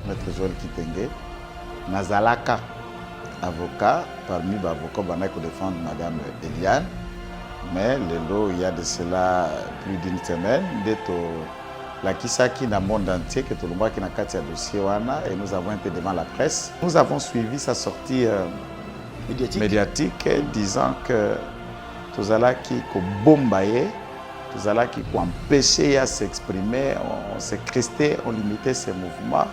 Maître Joël Kitenge, Nazalaka, avocat, parmi les avocats, on a défendre Madame Eliane. Mais il y a de cela plus d'une semaine, la Kisaki dans le monde entier, que tout le monde qui a un dossier, et nous avons été devant la presse. Nous avons suivi sa sortie médiatique disant que tout cela qui est bombaillé, tout cela qui est empêché à s'exprimer, on s'est cristé, on limitait ses mouvements.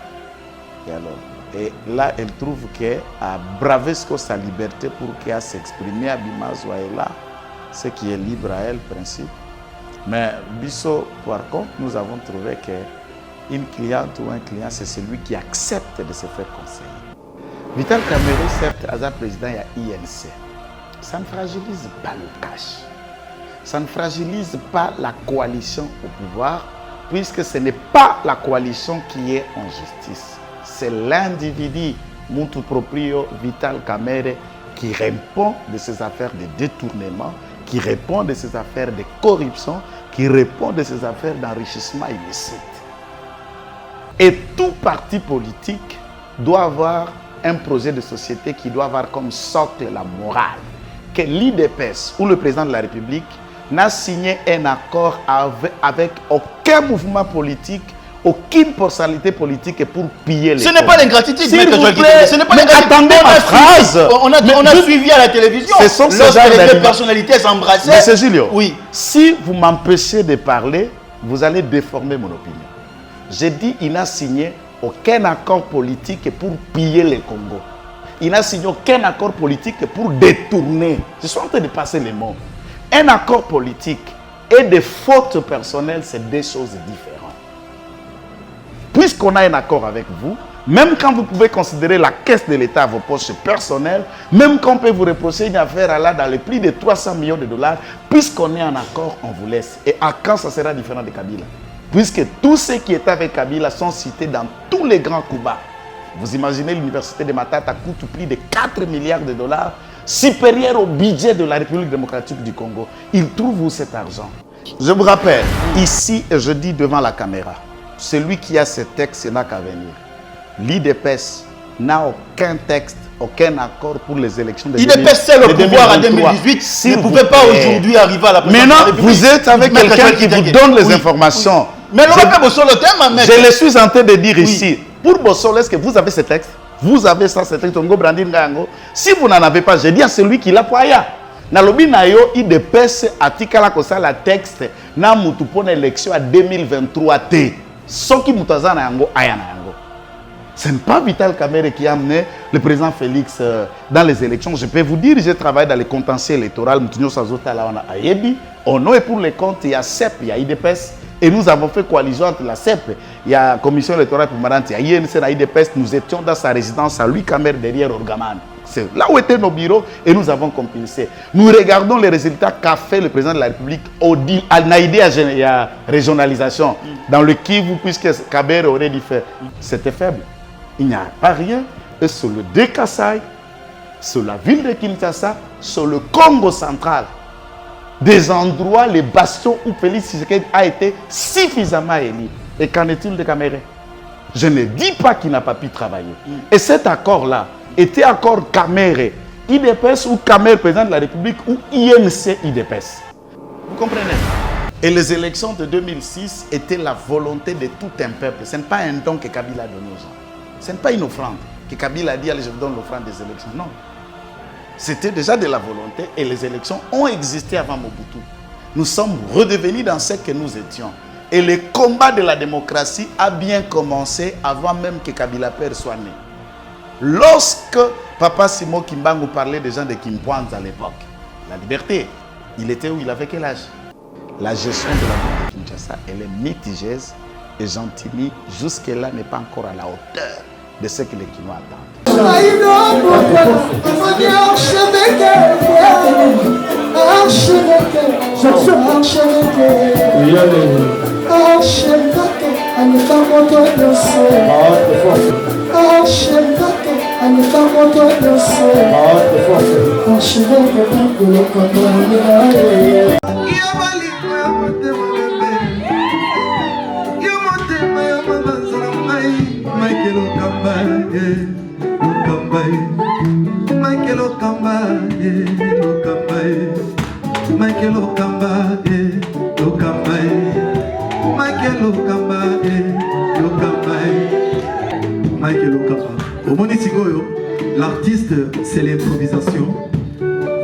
Et là, elle trouve qu'elle a bravé sa liberté pour qu'elle s'exprimer à Bimazwa et là, ce qui est libre à elle, principe. Mais Bisso, par contre, nous avons trouvé qu'une cliente ou un client, c'est celui qui accepte de se faire conseiller. Vital Kamerhe, certes, à président, il y a INC. Ça ne fragilise pas le cash. Ça ne fragilise pas la coalition au pouvoir, puisque ce n'est pas la coalition qui est en justice. C'est l'individu, Muntu Proprio, Vital Kamerhe, qui répond de ces affaires de détournement, qui répond de ces affaires de corruption, qui répond de ces affaires d'enrichissement illicite. Et tout parti politique doit avoir un projet de société qui doit avoir comme socle la morale. Que l'IDPS ou le président de la République n'a signé un accord avec aucun mouvement politique, aucune personnalité politique pour piller les Ce n'est pas l'ingratitude, ce n'est pas l'ingratitude. Attendez ma phrase. On a suivi à la télévision. Ce sont lorsque les deux personnalités s'embrassaient. Monsieur Julio, oui. Si vous m'empêchez de parler, vous allez déformer mon opinion. J'ai dit qu'il n'a signé aucun accord politique pour piller le Congo. Il n'a signé aucun accord politique pour détourner. Je suis en train de passer les mots. Un accord politique et des fautes personnelles, c'est deux choses différentes. Puisqu'on a un accord avec vous, même quand vous pouvez considérer la caisse de l'État à vos poches personnelles, même quand on peut vous reprocher une affaire là dans les plus de 300 millions de dollars, puisqu'on est en accord, on vous laisse. Et à quand ça sera différent de Kabila? Puisque tous ceux qui étaient avec Kabila sont cités dans tous les grands coups bas. Vous imaginez l'université de Matata coûte plus de 4 milliards de dollars, supérieur au budget de la République démocratique du Congo. Ils trouvent où cet argent? Je vous rappelle, ici, et je dis devant la caméra, celui qui a ce texte n'a qu'à venir. L'IDPS n'a aucun texte, aucun accord pour les élections de 2023. L'IDPS, c'est le pouvoir en 2018. Ne pouvait pas aujourd'hui arriver à la présidence. Maintenant, vous êtes avec quelqu'un qui vous donne les informations. Mais l'on va sur le thème. Je le suis en train de dire ici. Pour Bossolo, est-ce que vous avez ce texte? Vous avez ça, ce texte. Si vous n'en avez pas, je dis à celui qui l'a poya. Nalobi na yo IDPS atikala kosala texte na mutu pona élection à 2023 te. Soki mutaza na yango aya na yango. Ce n'est pas Vital Kamerhe qui a amené le président Félix dans les élections. Je peux vous dire, j'ai travaillé dans les contentieux électoraux. Au nom et pour les comptes, il y a CEP, il y a IDPS. Et nous avons fait coalition entre la CEP, il y a la Commission électorale permanente, il y a INC, il y a IDPS. Nous étions dans sa résidence à Louis Kamerhe derrière Orgaman. C'est là où étaient nos bureaux et nous avons compilé. Nous regardons les résultats qu'a fait le président de la République au Naïdé à régionalisation. Dans le Kivu, puisque Kamerhe aurait dit faire, c'était faible. Il n'y a pas rien. Et sur le Dékassai, sur la ville de Kinshasa, sur le Congo central, des endroits, les bastions où Félix Tshisekedi a été suffisamment élu. Et qu'en est-il de Kamerhe? Je ne dis pas qu'il n'a pas pu travailler. Et cet accord-là était accord Kamerhe, IDPS ou Kamerhe, président de la République, ou INC IDPS. Vous comprenez? Et les élections de 2006 étaient la volonté de tout un peuple. Ce n'est pas un don que Kabila a donné aux gens. Ce n'est pas une offrande que Kabila a dit, allez, je vous donne l'offrande des élections. Non. C'était déjà de la volonté et les élections ont existé avant Mobutu. Nous sommes redevenus dans ce que nous étions. Et le combat de la démocratie a bien commencé avant même que Kabila Père soit né. Lorsque Papa Simon Kimbangu parlait des gens de Kimpanz à l'époque, la liberté, il était où? Il avait quel âge? La gestion de la ville de Kinshasa, elle est mitigéuse et Gentilly, jusque-là, n'est pas encore à la hauteur de ce que les Kinois attendent. Michael Michael Okamba, Okamba, Michael Okamba, Okamba, Michael Okamba, Okamba, Michael Okamba. Au Monisigoyo, l'artiste, c'est l'improvisation.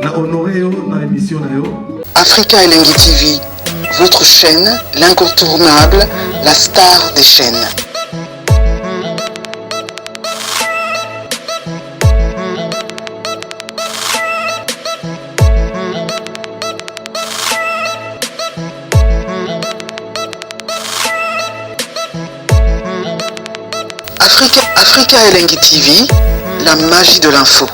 Na honoré yo, na émission na yo. Africa Elengi TV, votre chaîne, l'incontournable, la star des chaînes. Africa Elengi TV, la magie de l'info.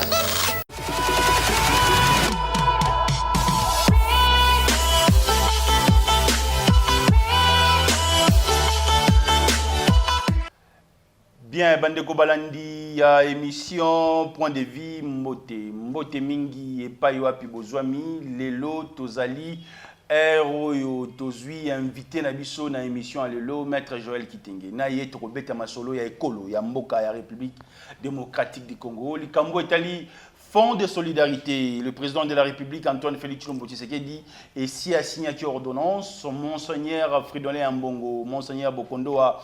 Bien, Bandeko Balandi, ya émission Point de Vie, Mbote Mingi et Payoapi Bozwami, Lelo, Tozali, Oyo Tozui, invité na biso na émission à Lelo, Maître Joël Kitenge. Na ye Tokobeta Masolo, ya Ekolo, ya Mboka, ya République démocratique du Congo. Likambo Etali, Fonds de solidarité, le président de la République, Antoine Félix Tshilombo Tshisekedi, et si a signé ordonnance, Monseigneur Fridolin Ambongo, Monseigneur Bokondo a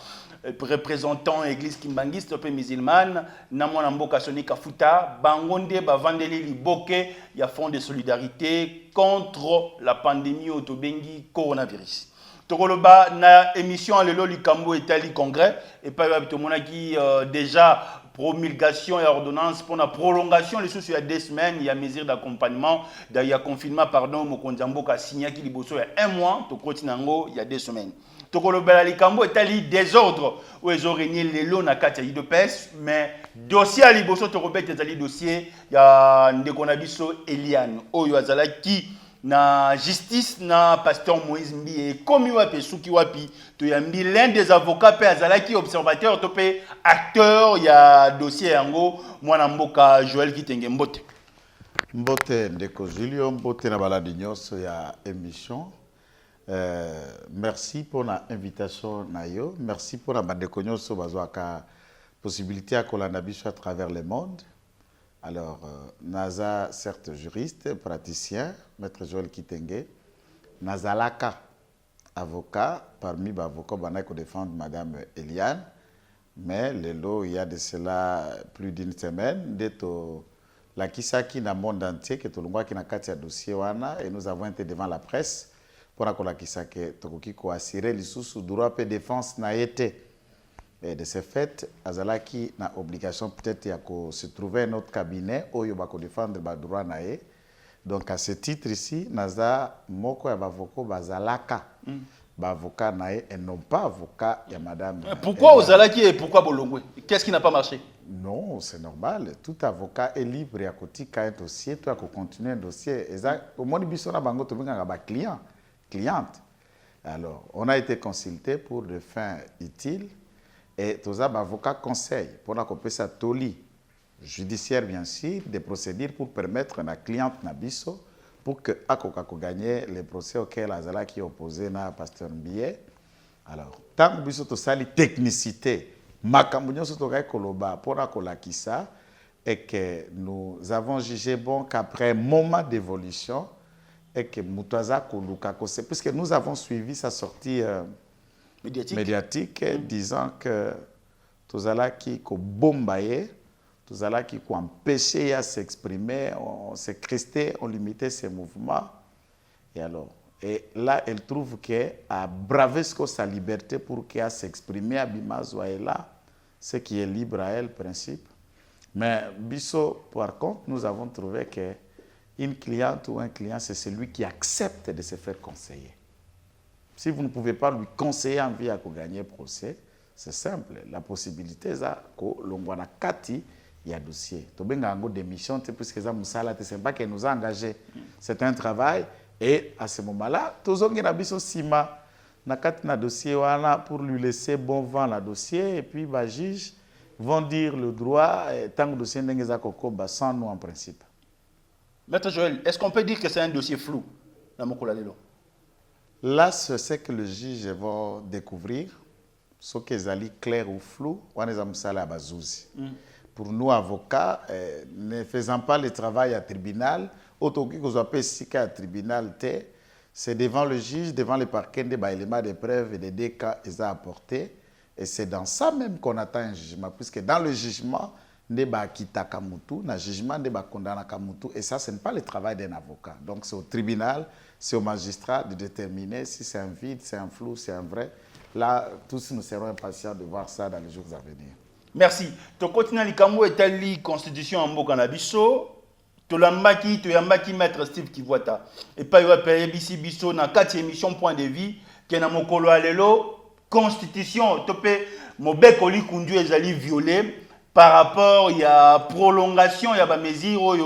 représentant église kimbangiste peu musulmane na mwana mboka Soni Kafuta bangonde bavandeli liboke ya fonds de solidarité contre la pandémie otobengi coronavirus. Tokoloba na émission lelo likambo etali congrès et pas tomonaki déjà promulgation et ordonnance pour la prolongation les sous il y a 2 semaines il y a mesure d'accompagnement il y a confinement pardon mokonjambo ka signé ki liboso il y a 1 mois to kotinango il y a 2 semaines. Tokolobela likambo etali désordre où ils ont régné les lots na kati ya IDPS mais dossier à liboso tokobeta etali dossier ya ndeko na biso Eliane oyo azalaki na justice na pasteur Moïse Mbi et comme wapi suki wapi to yambi l'un des avocats pe azalaki observateur to pe acteur ya dossier yango mwana mboka Joël Kitenge Mbote ndeko Julio Mbote na baladi nyonso ya émission. Merci pour l'invitation nayo, merci pour la bande nyonso bazwaka possibilité à kolanda biso à travers le monde. Alors naza certes juriste, praticien, maître Joël Kitenge, nazalaka avocat parmi les avocats qui défendent madame Eliane, mais il y a de cela plus d'une semaine d'être la kisaki na monde entier que tout le monde qui na katia dossier wana et nous avons été devant la presse pour la kisake tokoki ko assurer les sous droit de défense na été. Et de ce fait, azalaki na obligation peut-être ya ko se trouver un autre cabinet où yo ba ko défendre ba droit nae. Donc à ce titre ici, naza moko ya bavoko bazalaka. Ba avocat nae et non pas avocat ya madame. Pourquoi ozalaki et pourquoi Bolongwe? Qu'est-ce qui n'a pas marché? Non, c'est normal. Tout avocat est libre à kotika un dossier, toi ko continuer un dossier. Exact. Au moins biso na bango to benga ba cliente. Alors, on a été consulté pour des fins utiles. Et tous les avocats conseillent pour la copie toli judiciaire bien sûr des procédures pour permettre à la cliente Nabiso pour que Akokako gagne les procès auxquels Azala qui est opposé na pasteur Mbiye. Alors tant que biso to sali technicité makambo so to ga koloba pour la kolakisa et que nous avons jugé bon qu'après un moment d'évolution et que Mutaza koluka kose puisque nous avons suivi sa sortie médiatique disant que tous qui ko bombaye, tous qui ko empêché à s'exprimer, on s'est cristé, on limitait ses mouvements. Et là, elle trouve qu'elle a bravé sa liberté pour qu'elle s'exprimer à Bimazo et là, ce qui est libre à elle, principe. Mais Bisso, par contre, nous avons trouvé qu'une cliente ou un client, c'est celui qui accepte de se faire conseiller. Si vous ne pouvez pas lui conseiller en vie à gagner le procès, c'est simple. La possibilité est que l'on kati il y a dossier. To benga ngo démission puisque ça musala c'est pas qu'elle nous a engagé. C'est un travail et à ce moment-là, tozongi na biso sima na kati na dossier wana pour lui laisser bon vent la dossier et puis les juges vont dire le droit tant que le dossier n'est pas sans nous en principe. Maître Joël, est-ce qu'on peut dire que c'est un dossier flou dans Mokola Lelo? Là, c'est ce que le juge va découvrir. ce qui est clair ou flou, on est à bazouzi. Pour nous, avocats, ne faisant pas le travail à tribunal, autant que vous appelez ici qu'à tribunal, c'est devant le juge, devant le parquet, des éléments de preuve et des deux cas qu'ils ont apportés. Et c'est dans ça même qu'on attend un jugement, puisque dans le jugement, ne ba kita kamutu, na jugement ne ba condamna kamutu, et ça, ce n'est pas le travail d'un avocat. Donc c'est au tribunal, c'est au magistrat de déterminer si c'est un vide, c'est un flou, c'est un vrai. Là, tous nous serons impatients de voir ça dans les jours à venir. Merci. Tu continues likambo etali constitution en mboka na biso. Tolambaki, toyambaki maître Steve Kivuata. Et pas yo payer biso na 4 émission point de vie que na mokolo alelo constitution topé mobeko li kundu ezali violé par rapport il y a prolongation il y a ba mesure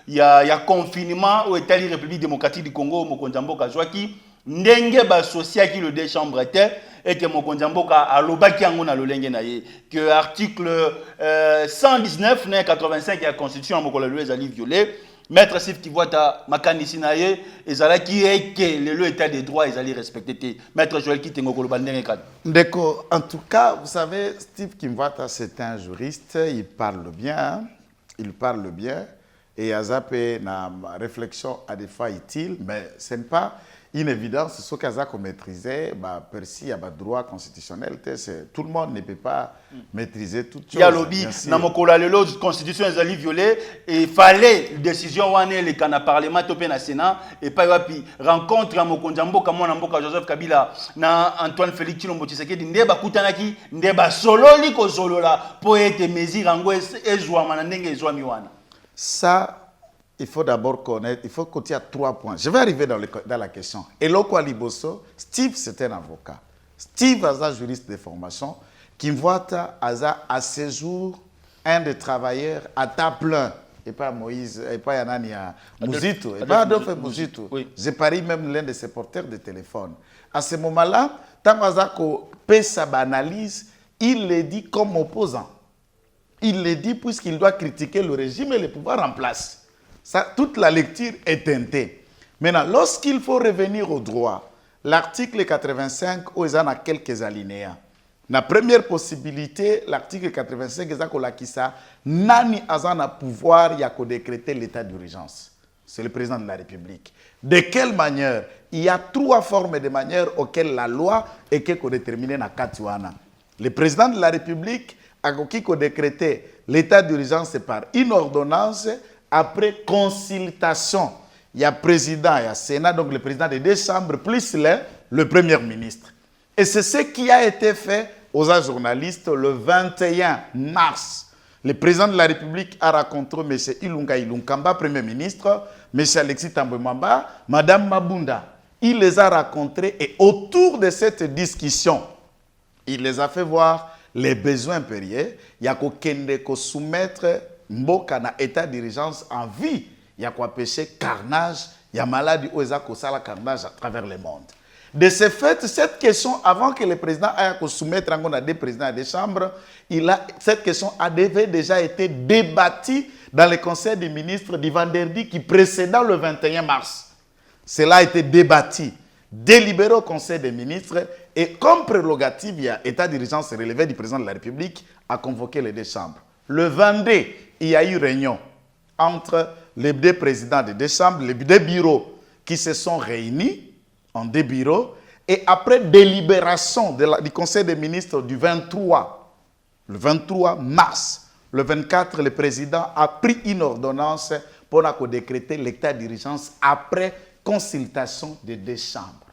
il y a confinement au etali République démocratique du Congo mokonza mboka zwaki ndenge ba sociaki le deux chambres était et que mokonza mboka alobaki yango na lolenge na ye que article 119 né 85 ya constitution mokolo lelo ezali violé. Maître Steve Kivuata makanisi na ye ezalaki eke le état des droits ezali respecté. Maître Joël Kitengo koloba ndenge kadi. Ndeko, en tout cas, vous savez, Steve Kivuata, c'est un juriste, il parle bien, et Azapé, na réflexion à des fois utile, mais ce n'est pas une évidence, ce qu'Azako maîtrisait, Percy a droit constitutionnel, tout le monde ne peut pas maîtriser toutes choses. Il y a lobby, dans mon la constitution est violée, et il fallait décision ouane le Cana Parlement topé na Sénat, et pas puis rencontre à Mokonjambo, comme on Joseph Kabila, na Antoine Félix Tshilombo Tshisekedi, ndeba kutanaki, ndeba solo liko solo la, pour être mesure en West, et jouama nenge et jouamiwana. Ça, il faut d'abord connaître, il faut qu'il y ait 3 points. Je vais arriver dans la question. Eloko Aliboso, Steve, c'est un avocat. Steve Aza, juriste de formation, Kivuata Aza, à ce jour, un des travailleurs à temps plein. Et pas Moïse, et pas Yanani Mouzito, et pas Adolphe Mouzito. Oui. J'ai pari même l'un de ses porteurs de téléphone. À ce moment-là, tant Aza fait sa analyse, il le dit comme opposant. Il le dit puisqu'il doit critiquer le régime et le pouvoir en place. Ça, toute la lecture est teintée. Maintenant, lorsqu'il faut revenir au droit, l'article 85, où il y a quelques alinéas. La première possibilité, l'article 85, c'est nani azana pouvoir y a décréter l'état d'urgence. C'est le président de la République. De quelle manière? Il y a 3 formes de manière auxquelles la loi est déterminée dans Katuana. Le président de la République a décrété l'état d'urgence par une ordonnance. Après consultation, il y a président, il y a Sénat, donc le président des 2 chambres, plus le premier ministre. Et c'est ce qui a été fait aux journalistes le 21 mars. Le président de la République a rencontré M. Ilunga Ilunkamba, premier ministre, M. Alexis Tambwe-Mwamba, Mme Mabunda. Il les a rencontrés et autour de cette discussion, il les a fait voir les besoins impérieux. Il y a qu'au soumettre Mboka na état d'urgence en vie, il y a quoi péché carnage, il y a maladie où il y a carnage à travers le monde. De ce fait, cette question, avant que le président aille soumettre à des présidents des chambres, cette question avait déjà été débattue dans le conseil des ministres du vendredi qui précédant le 21 mars. Cela a été débattu, délibéré au conseil des ministres et comme prérogative, il y a état d'urgence relevé du président de la République à convoquer les 2 chambres. Le 22, il y a eu réunion entre les 2 présidents des 2 chambres, les 2 bureaux qui se sont réunis en 2 bureaux. Et après délibération du Conseil des ministres du 23 mars, le 24, le président a pris une ordonnance pour décréter l'état d'urgence après consultation des 2 chambres.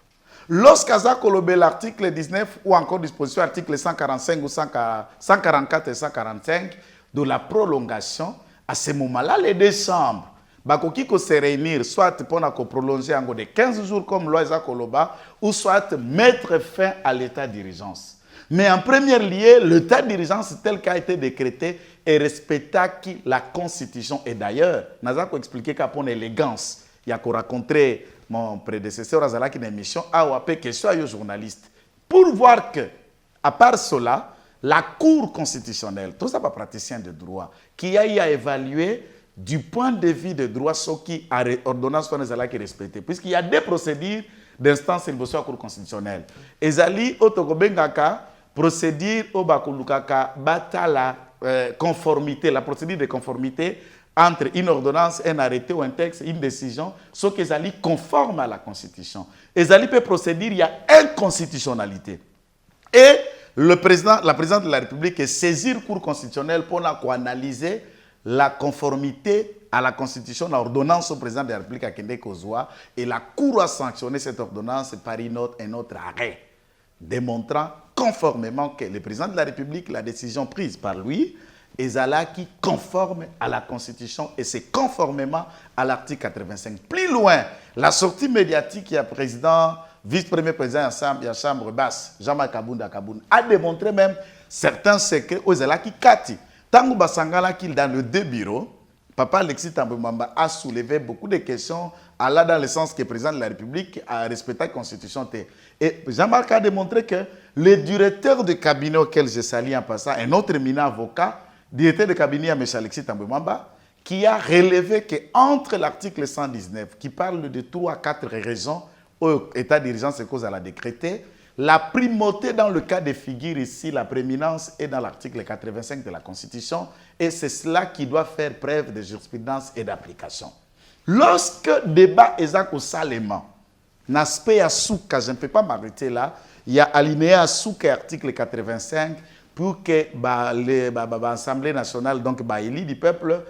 Lorsqu'Aza Kolobé, l'article 19 ou encore disposition article 145 ou 144 et 145 de la prolongation, à ce moment-là, les 2 chambres, Bakoki ko se réunir, soit pour prolonger en de 15 jours comme loi Aza Koloba, ou soit mettre fin à l'état d'urgence. Mais en premier lieu, l'état d'urgence tel qu'a été décrété est respecté la Constitution. Et d'ailleurs, Naza ko expliquer qu'à pour élégance, il y a qu'on rencontré mon prédécesseur Azalaki dans l'émission, a appelé question aux journalistes pour voir que, à part cela, la Cour constitutionnelle, tout ça pas praticien de droit, qui a eu à évaluer du point de vue de droit ce qui a ordonnance soit Azalaki respecté, puisqu'il y a 2 procédures d'instance et de la Cour constitutionnelle. Ezali Otokobengaka, procédure au Bakulukaka bata la conformité, la procédure de conformité entre une ordonnance, un arrêté ou un texte, une décision, ce qu'ils allaient conforme à la Constitution. Ils allaient procéder, il y a inconstitutionnalité. Et la présidente de la République est saisir le cours constitutionnel pour analyser la conformité à la Constitution, l'ordonnance au président de la République à Kende Kozwa, et la Cour a sanctionné cette ordonnance par un autre arrêt, démontrant conformément que le président de la République, la décision prise par lui, est qui conforme à la Constitution et c'est conformément à l'article 85. Plus loin, la sortie médiatique du président, vice-premier président de la Chambre basse, Jean-Marc Kabounda a démontré même certains secrets aux qui Kati. Tango Basangala qu'il dans le deux bureaux, Papa Alexis Tambemamba a soulevé beaucoup de questions allant dans le sens que le président de la République a respecté la Constitution. Et Jean-Marc a démontré que le directeur de cabinet auquel je salue en passant, un autre éminent avocat, directeur de cabinet à M. Alexis Tambemamba, qui a relevé qu'entre l'article 119, qui parle de 3 à 4 raisons où l'état d'urgence est cause à la décréter, la primauté dans le cas de figure ici, la prééminence est dans l'article 85 de la Constitution, et c'est cela qui doit faire preuve de jurisprudence et d'application. Lorsque débat est au salement, l'aspect à souk, je ne peux pas m'arrêter là, il y a alinéa à souk article 85 pour que l'Assemblée nationale, donc l'élu du peuple,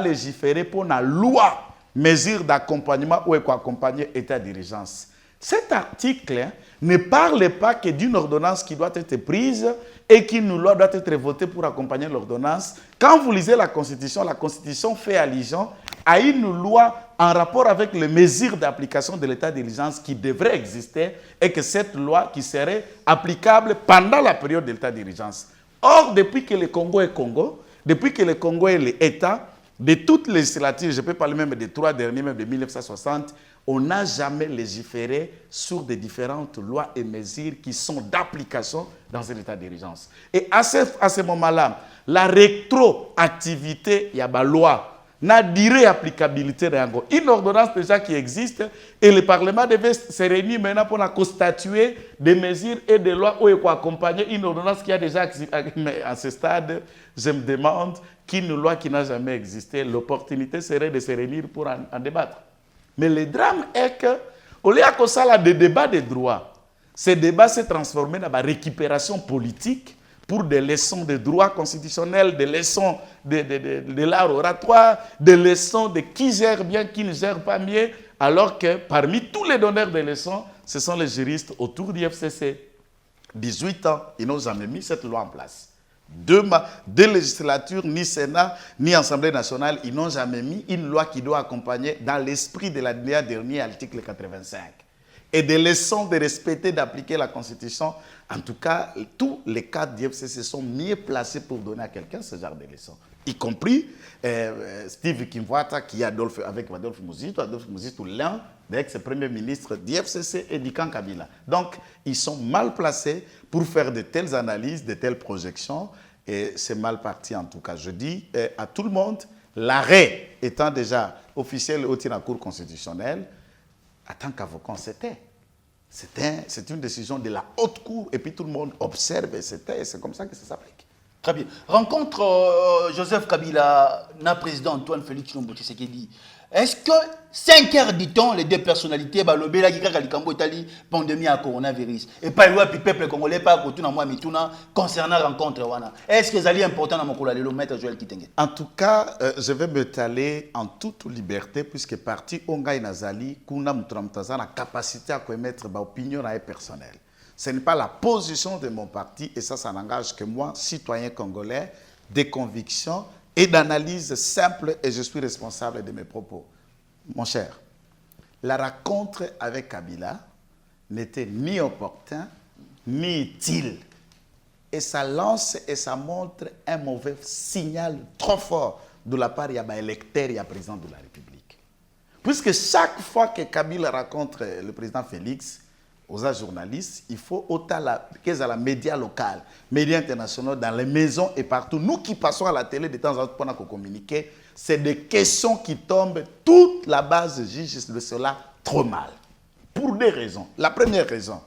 légiférer pour la loi, mesure d'accompagnement ou accompagner l'état d'urgence. Cet article ne parle pas que d'une ordonnance qui doit être prise et qu'une loi doit être votée pour accompagner l'ordonnance. Quand vous lisez la Constitution fait allusion à une loi en rapport avec les mesures d'application de l'état d'urgence qui devrait exister et que cette loi qui serait applicable pendant la période de l'état d'urgence. Or, depuis que le Congo est Congo, depuis que le Congo est l'État, de toutes les législatives, je peux parler même des 3 derniers, même de 1960, on n'a jamais légiféré sur des différentes lois et mesures qui sont d'application dans un état d'urgence. Et à ce moment-là, la rétroactivité, il y a une loi, n'a durée applicabilité d'ango. Une ordonnance déjà qui existe et le Parlement devait se réunir maintenant pour constatuer des mesures et des lois où il faut accompagner une ordonnance qui a déjà existé. À ce stade, je me demande qu'une loi qui n'a jamais existé, l'opportunité serait de se réunir pour en débattre. Mais le drame est que, au lieu de ça, des débats de droit, ces débats s'est transformé dans la récupération politique pour des leçons de droit constitutionnel, des leçons de l'art oratoire, des leçons de qui gère bien, qui ne gère pas mieux, alors que parmi tous les donneurs de leçons, ce sont les juristes autour du FCC. 18 ans, ils n'ont jamais mis cette loi en place. Deux législatures, ni Sénat, ni Assemblée nationale, ils n'ont jamais mis une loi qui doit accompagner dans l'esprit de l'année dernière, article 85. Et des leçons de respecter, d'appliquer la Constitution. En tout cas, tous les cadres du FCC sont mieux placés pour donner à quelqu'un ce genre de leçons. Y compris Steve Kimwata, qui est avec Adolphe Muzitu, l'un des ex-premiers ministres du FCC et du camp Kabila. Donc, ils sont mal placés pour faire de telles analyses, de telles projections. Et c'est mal parti en tout cas. Je dis à tout le monde, l'arrêt étant déjà officiel au la Cour constitutionnelle, en tant qu'avocat, c'est une décision de la haute cour et puis tout le monde observe et c'est comme ça que ça s'applique. Très bien. Rencontre Joseph Kabila, na président Antoine Félix Tshilombo Tshisekedi. Est-ce que 5 heures dit-on les deux personnalités, le la Gika Kalikambo Italie, pandémie à coronavirus, et pas le peuple congolais, pas concernant la rencontre, est-ce que c'est important dans mon collègue, le maître Joël Kitenge? En tout cas, je vais me taler en toute liberté, puisque parti Ongaï Nazali, Kuna Mutramtaza, la capacité à émettre ma opinion personnelle. Ce n'est pas la position de mon parti, et ça n'engage que moi, citoyen congolais, des convictions et d'analyse simple, et je suis responsable de mes propos. Mon cher, la rencontre avec Kabila n'était ni opportun, ni utile. Et ça lance et ça montre un mauvais signal trop fort de la part de l'électeur et du président de la République. Puisque chaque fois que Kabila rencontre le président Félix, aux journalistes, il faut autant qu'ils à la média local, médias internationaux, dans les maisons et partout. Nous qui passons à la télé de temps en temps pendant qu'on communique, c'est des questions qui tombent. Toute la base juge de cela trop mal. Pour des raisons. La première raison,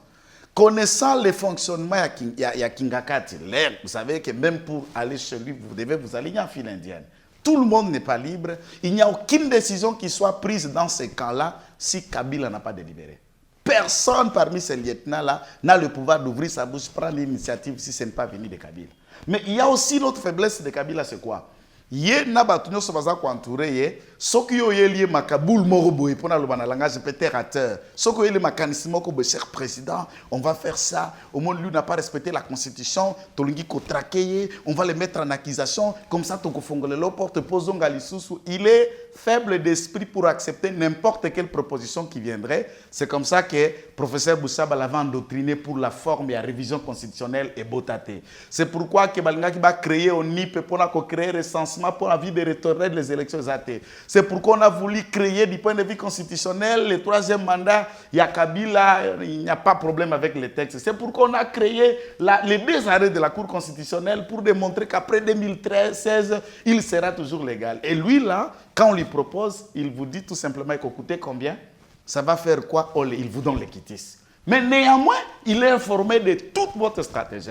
connaissant le fonctionnement il y a Kingakati, vous savez que même pour aller chez lui, vous devez vous aligner en file indienne. Tout le monde n'est pas libre. Il n'y a aucune décision qui soit prise dans ces camps-là si Kabila n'a pas délibéré. Personne parmi ces lieutenants-là n'a le pouvoir d'ouvrir sa bouche, prendre l'initiative si ce n'est pas venu de Kabila. Mais il y a aussi l'autre faiblesse de Kabila, c'est quoi? Yé n'a pas tenu ce bazar entouré, ce qui est lié Makaboul Moroboy pour le langage pétérateur. Ce qui est le mécanisme que cher président, on va faire ça. Au moins lui n'a pas respecté la constitution, Tolingi traqué, on va le mettre en accusation. Comme ça, ton cofongole porte posons Galisusu. Il est faible d'esprit pour accepter n'importe quelle proposition qui viendrait. C'est comme ça que professeur Boussaba l'avait endoctriné pour la forme et la révision constitutionnelle et botaté. C'est pourquoi que Balinga qui va créer au NIP pour créer recensement pour la vie de retourner les élections athées. C'est pourquoi on a voulu créer du point de vue constitutionnel le troisième mandat. Il y a Kabila, il n'y a pas de problème avec les textes. C'est pourquoi on a créé les 2 arrêts de la Cour constitutionnelle pour démontrer qu'après 2016, il sera toujours légal. Et lui, là, quand on lui propose, il vous dit tout simplement qu'il coûte combien? Ça va faire quoi? Il vous donne les quitis. Mais néanmoins, il est informé de toute votre stratégie.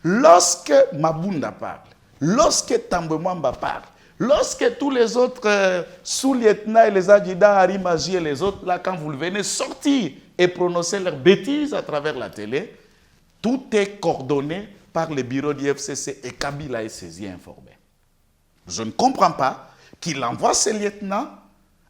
Lorsque Mabunda parle, lorsque Tambemwamba parle, lorsque tous les autres sous-lieutenants et les adjudants, Arimaji et les autres, là, quand vous le venez sortir et prononcer leurs bêtises à travers la télé, tout est coordonné par le bureau du FCC et Kabila est saisi et informé. Je ne comprends pas qu'il envoie ses lieutenants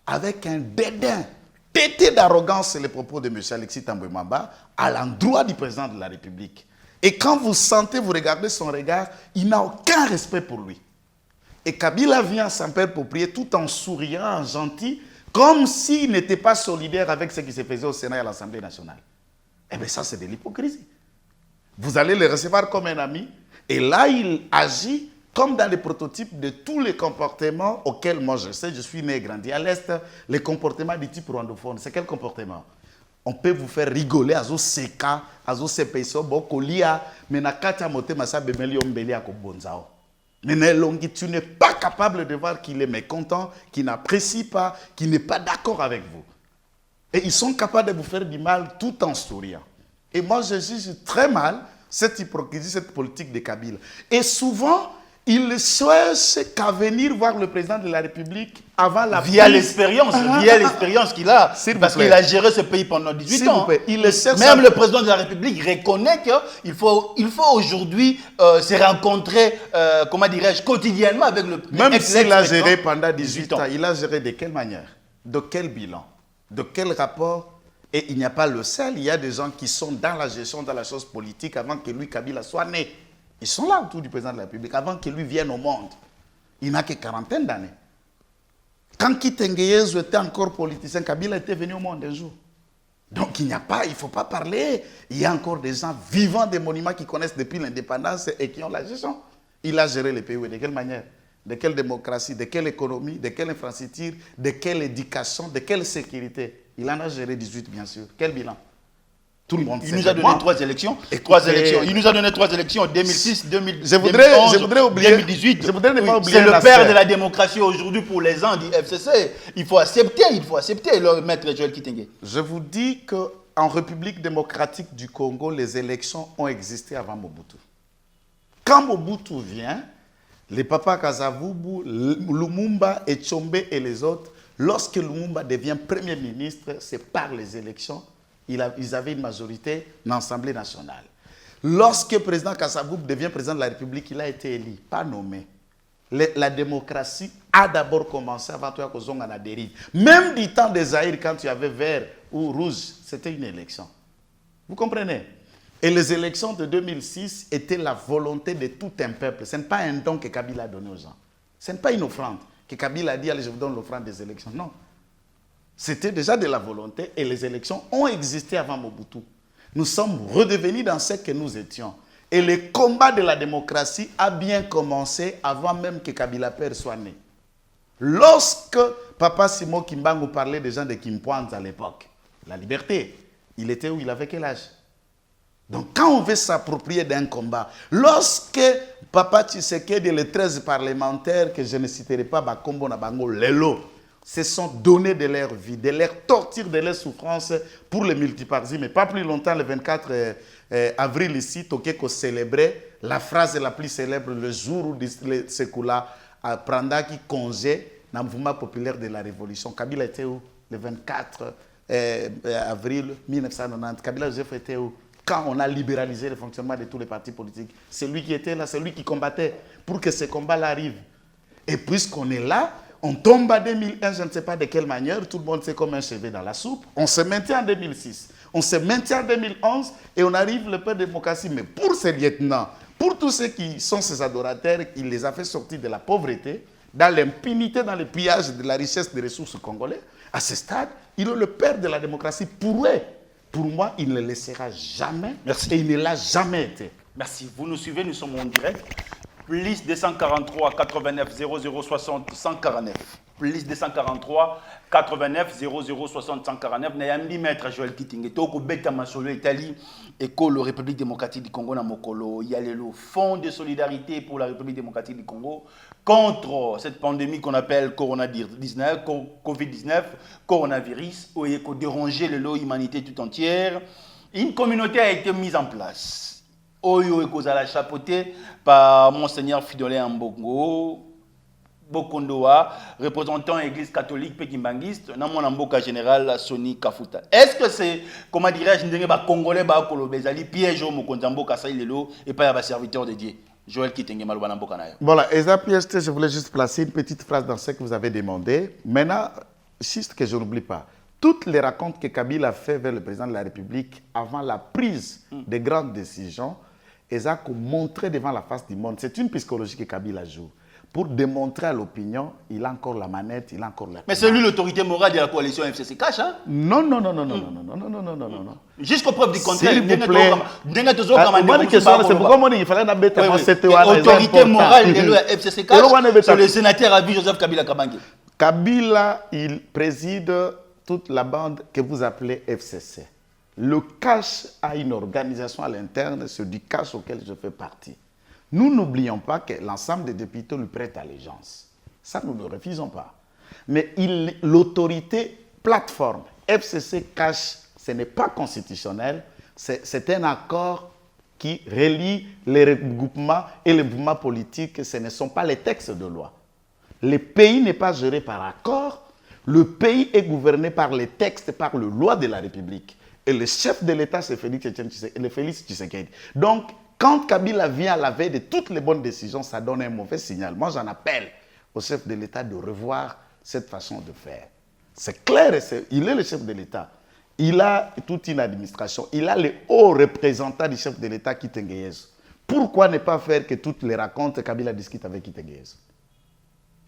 avec un dédain pété d'arrogance, c'est les propos de M. Alexis Tambemwamba, à l'endroit du président de la République. Et quand vous sentez, vous regardez son regard, il n'a aucun respect pour lui. Et Kabila vient s'en père pour prier tout en souriant, en gentil, comme s'il n'était pas solidaire avec ce qui se faisait au Sénat et à l'Assemblée nationale. Eh bien ça, c'est de l'hypocrisie. Vous allez le recevoir comme un ami, et là, il agit comme dans les prototypes de tous les comportements auxquels moi je sais, je suis né et grandi à l'Est, les comportements du type rwandophone. C'est quel comportement? On peut vous faire rigoler à zo seka, à zo sepeso, bokolia, mais na katia mote masa bemeli ombeli ako bonzao. Mais tu n'es pas capable de voir qu'il est mécontent, qu'il n'apprécie pas, qu'il n'est pas d'accord avec vous. Et ils sont capables de vous faire du mal tout en souriant. Et moi, je juge très mal cette hypocrisie, cette politique de Kabila. Et souvent, il ne cherche qu'à venir voir le président de la République avant la via l'expérience qu'il a, parce qu'il a géré ce pays pendant 18 ans. Même le président de la République reconnaît qu'il faut aujourd'hui se rencontrer, comment dirais-je, quotidiennement avec le président. Même s'il a géré pendant 18 ans, il a géré de quelle manière? De quel bilan? De quel rapport? Et il n'y a pas le seul, il y a des gens qui sont dans la gestion, dans la chose politique avant que lui, Kabila, soit né. Ils sont là autour du président de la République avant que lui vienne au monde. Il n'a que 40 d'années. Quand Kitengeyezou était encore politicien, Kabila était venu au monde un jour. Donc il ne faut pas parler. Il y a encore des gens vivants des monuments qui connaissent depuis l'indépendance et qui ont la gestion. Il a géré le pays, de quelle manière? De quelle démocratie? De quelle économie? De quelle infrastructure? De quelle éducation? De quelle sécurité? Il en a géré 18, bien sûr. Quel bilan? Tout le monde il nous a donné 3 élections. Il nous a donné 3 élections en 2006, 2011, je voudrais oublier, 2018. Je voudrais ne pas oublier. C'est le père de la démocratie aujourd'hui pour les gens du FCC. Il faut accepter le maître Joël Kitenge. Je vous dis qu'en République démocratique du Congo, les élections ont existé avant Mobutu. Quand Mobutu vient, les papas Kasavubu, Lumumba et Tshombe et les autres, lorsque Lumumba devient Premier ministre, c'est par les élections. Ils avaient une majorité dans l'Assemblée nationale. Lorsque le président Kasavubu devient président de la République, il a été élu, pas nommé. La démocratie a d'abord commencé avant toi qu'on a la dérive. Même du temps des Zaïre, quand tu avais vert ou rouge, c'était une élection. Vous comprenez? Et les élections de 2006 étaient la volonté de tout un peuple. Ce n'est pas un don que Kabila a donné aux gens. Ce n'est pas une offrande que Kabila a dit, allez, je vous donne l'offrande des élections. Non. C'était déjà de la volonté et les élections ont existé avant Mobutu. Nous sommes redevenus dans ce que nous étions. Et le combat de la démocratie a bien commencé avant même que Kabila Père soit né. Lorsque Papa Simon Kimbangu parlait des gens de Kimpoanz à l'époque, la liberté, il était où? Il avait quel âge? Donc quand on veut s'approprier d'un combat, lorsque Papa Tshisekedi et les 13 parlementaires, que je ne citerai pas, Bakombo na Bango, Lelo, se sont donnés de leur vie, de leur torture, de leur souffrance pour le multipartisme. Mais pas plus longtemps, le 24 avril ici, Tokeko célébrait la phrase la plus célèbre, le jour où Sekula prendra qui congé dans le mouvement populaire de la Révolution. Kabila était où? Le 24 avril 1990. Kabila Joseph était où? Quand on a libéralisé le fonctionnement de tous les partis politiques. C'est lui qui était là, c'est lui qui combattait pour que ce combat-là arrive. Et puisqu'on est là, on tombe en 2001, je ne sais pas de quelle manière, tout le monde sait comme un cheveu dans la soupe. On se maintient en 2006, on se maintient en 2011 et on arrive le peu de démocratie. Mais pour ces lieutenants, pour tous ceux qui sont ces adorateurs, il les a fait sortir de la pauvreté, dans l'impunité, dans le pillage de la richesse des ressources congolais. À ce stade, il est le père de la démocratie. Pour eux, pour moi, il ne le laissera jamais. Merci. Et il ne l'a jamais été. Merci. Vous nous suivez, nous sommes en direct. Plus 243 89 00 60 149. Plus 243 89 00 60 149. Nayambi maître Joël Kitinge. Toko beta masolo Italie école République démocratique du Congo na mokolo. Il y a le fonds de solidarité pour la République démocratique du Congo contre cette pandémie qu'on appelle Covid-19, coronavirus, où il faut déranger l'humanité tout entière. Une communauté a été mise en place. Oyo ekozala chapeauté par Monseigneur Fidolin Mbongo, Bokondoa, représentant Église catholique pékimbanguiste, dans mon amboka général Soni Kafuta. Est-ce que c'est, comment dirais-je, les Congolais, les pièges au Mokonzambo Kasaïlelo et pas les serviteurs de Dieu? Joël Kitenge Malouba Mboka Nayo. Voilà, Eza PST, je voulais juste placer une petite phrase dans ce que vous avez demandé. Maintenant, juste que je n'oublie pas. Toutes les racontes que Kabila a fait vers le président de la République avant la prise de grandes décisions, ils ont montré devant la face du monde. C'est une psychologie que Kabila joue. Pour démontrer à l'opinion, il a encore la manette, il a encore la... Mais c'est lui l'autorité morale de la coalition FCC cash, hein? Non, non, non, non, non, non, non, non, non, non, non, non, non. Jusqu'au preuve du contraire. S'il vous plaît. C'est pourquoi moi, il fallait n'abêter cette autorité morale de la FCC cash, c'est le sénateur Abi Joseph Kabila Kabange. Kabila, il préside toute la bande que vous appelez FCC. Le cash a une organisation à l'interne, c'est du cash auquel je fais partie. Nous n'oublions pas que l'ensemble des députés lui prêtent allégeance. Ça, nous ne le refusons pas. Mais l'autorité plateforme, FCC cash, ce n'est pas constitutionnel, c'est un accord qui relie les regroupements et les mouvements politiques, ce ne sont pas les textes de loi. Le pays n'est pas géré par accord, le pays est gouverné par les textes, par les lois de la République. Et le chef de l'État, c'est Félix Tshisekedi. Donc, quand Kabila vient à la veille de toutes les bonnes décisions, ça donne un mauvais signal. Moi, j'en appelle au chef de l'État de revoir cette façon de faire. C'est clair, il est le chef de l'État. Il a toute une administration. Il a le haut représentant du chef de l'État, Kitengeyes. Pourquoi ne pas faire que toutes les racontes, Kabila discute avec Kitengeyes?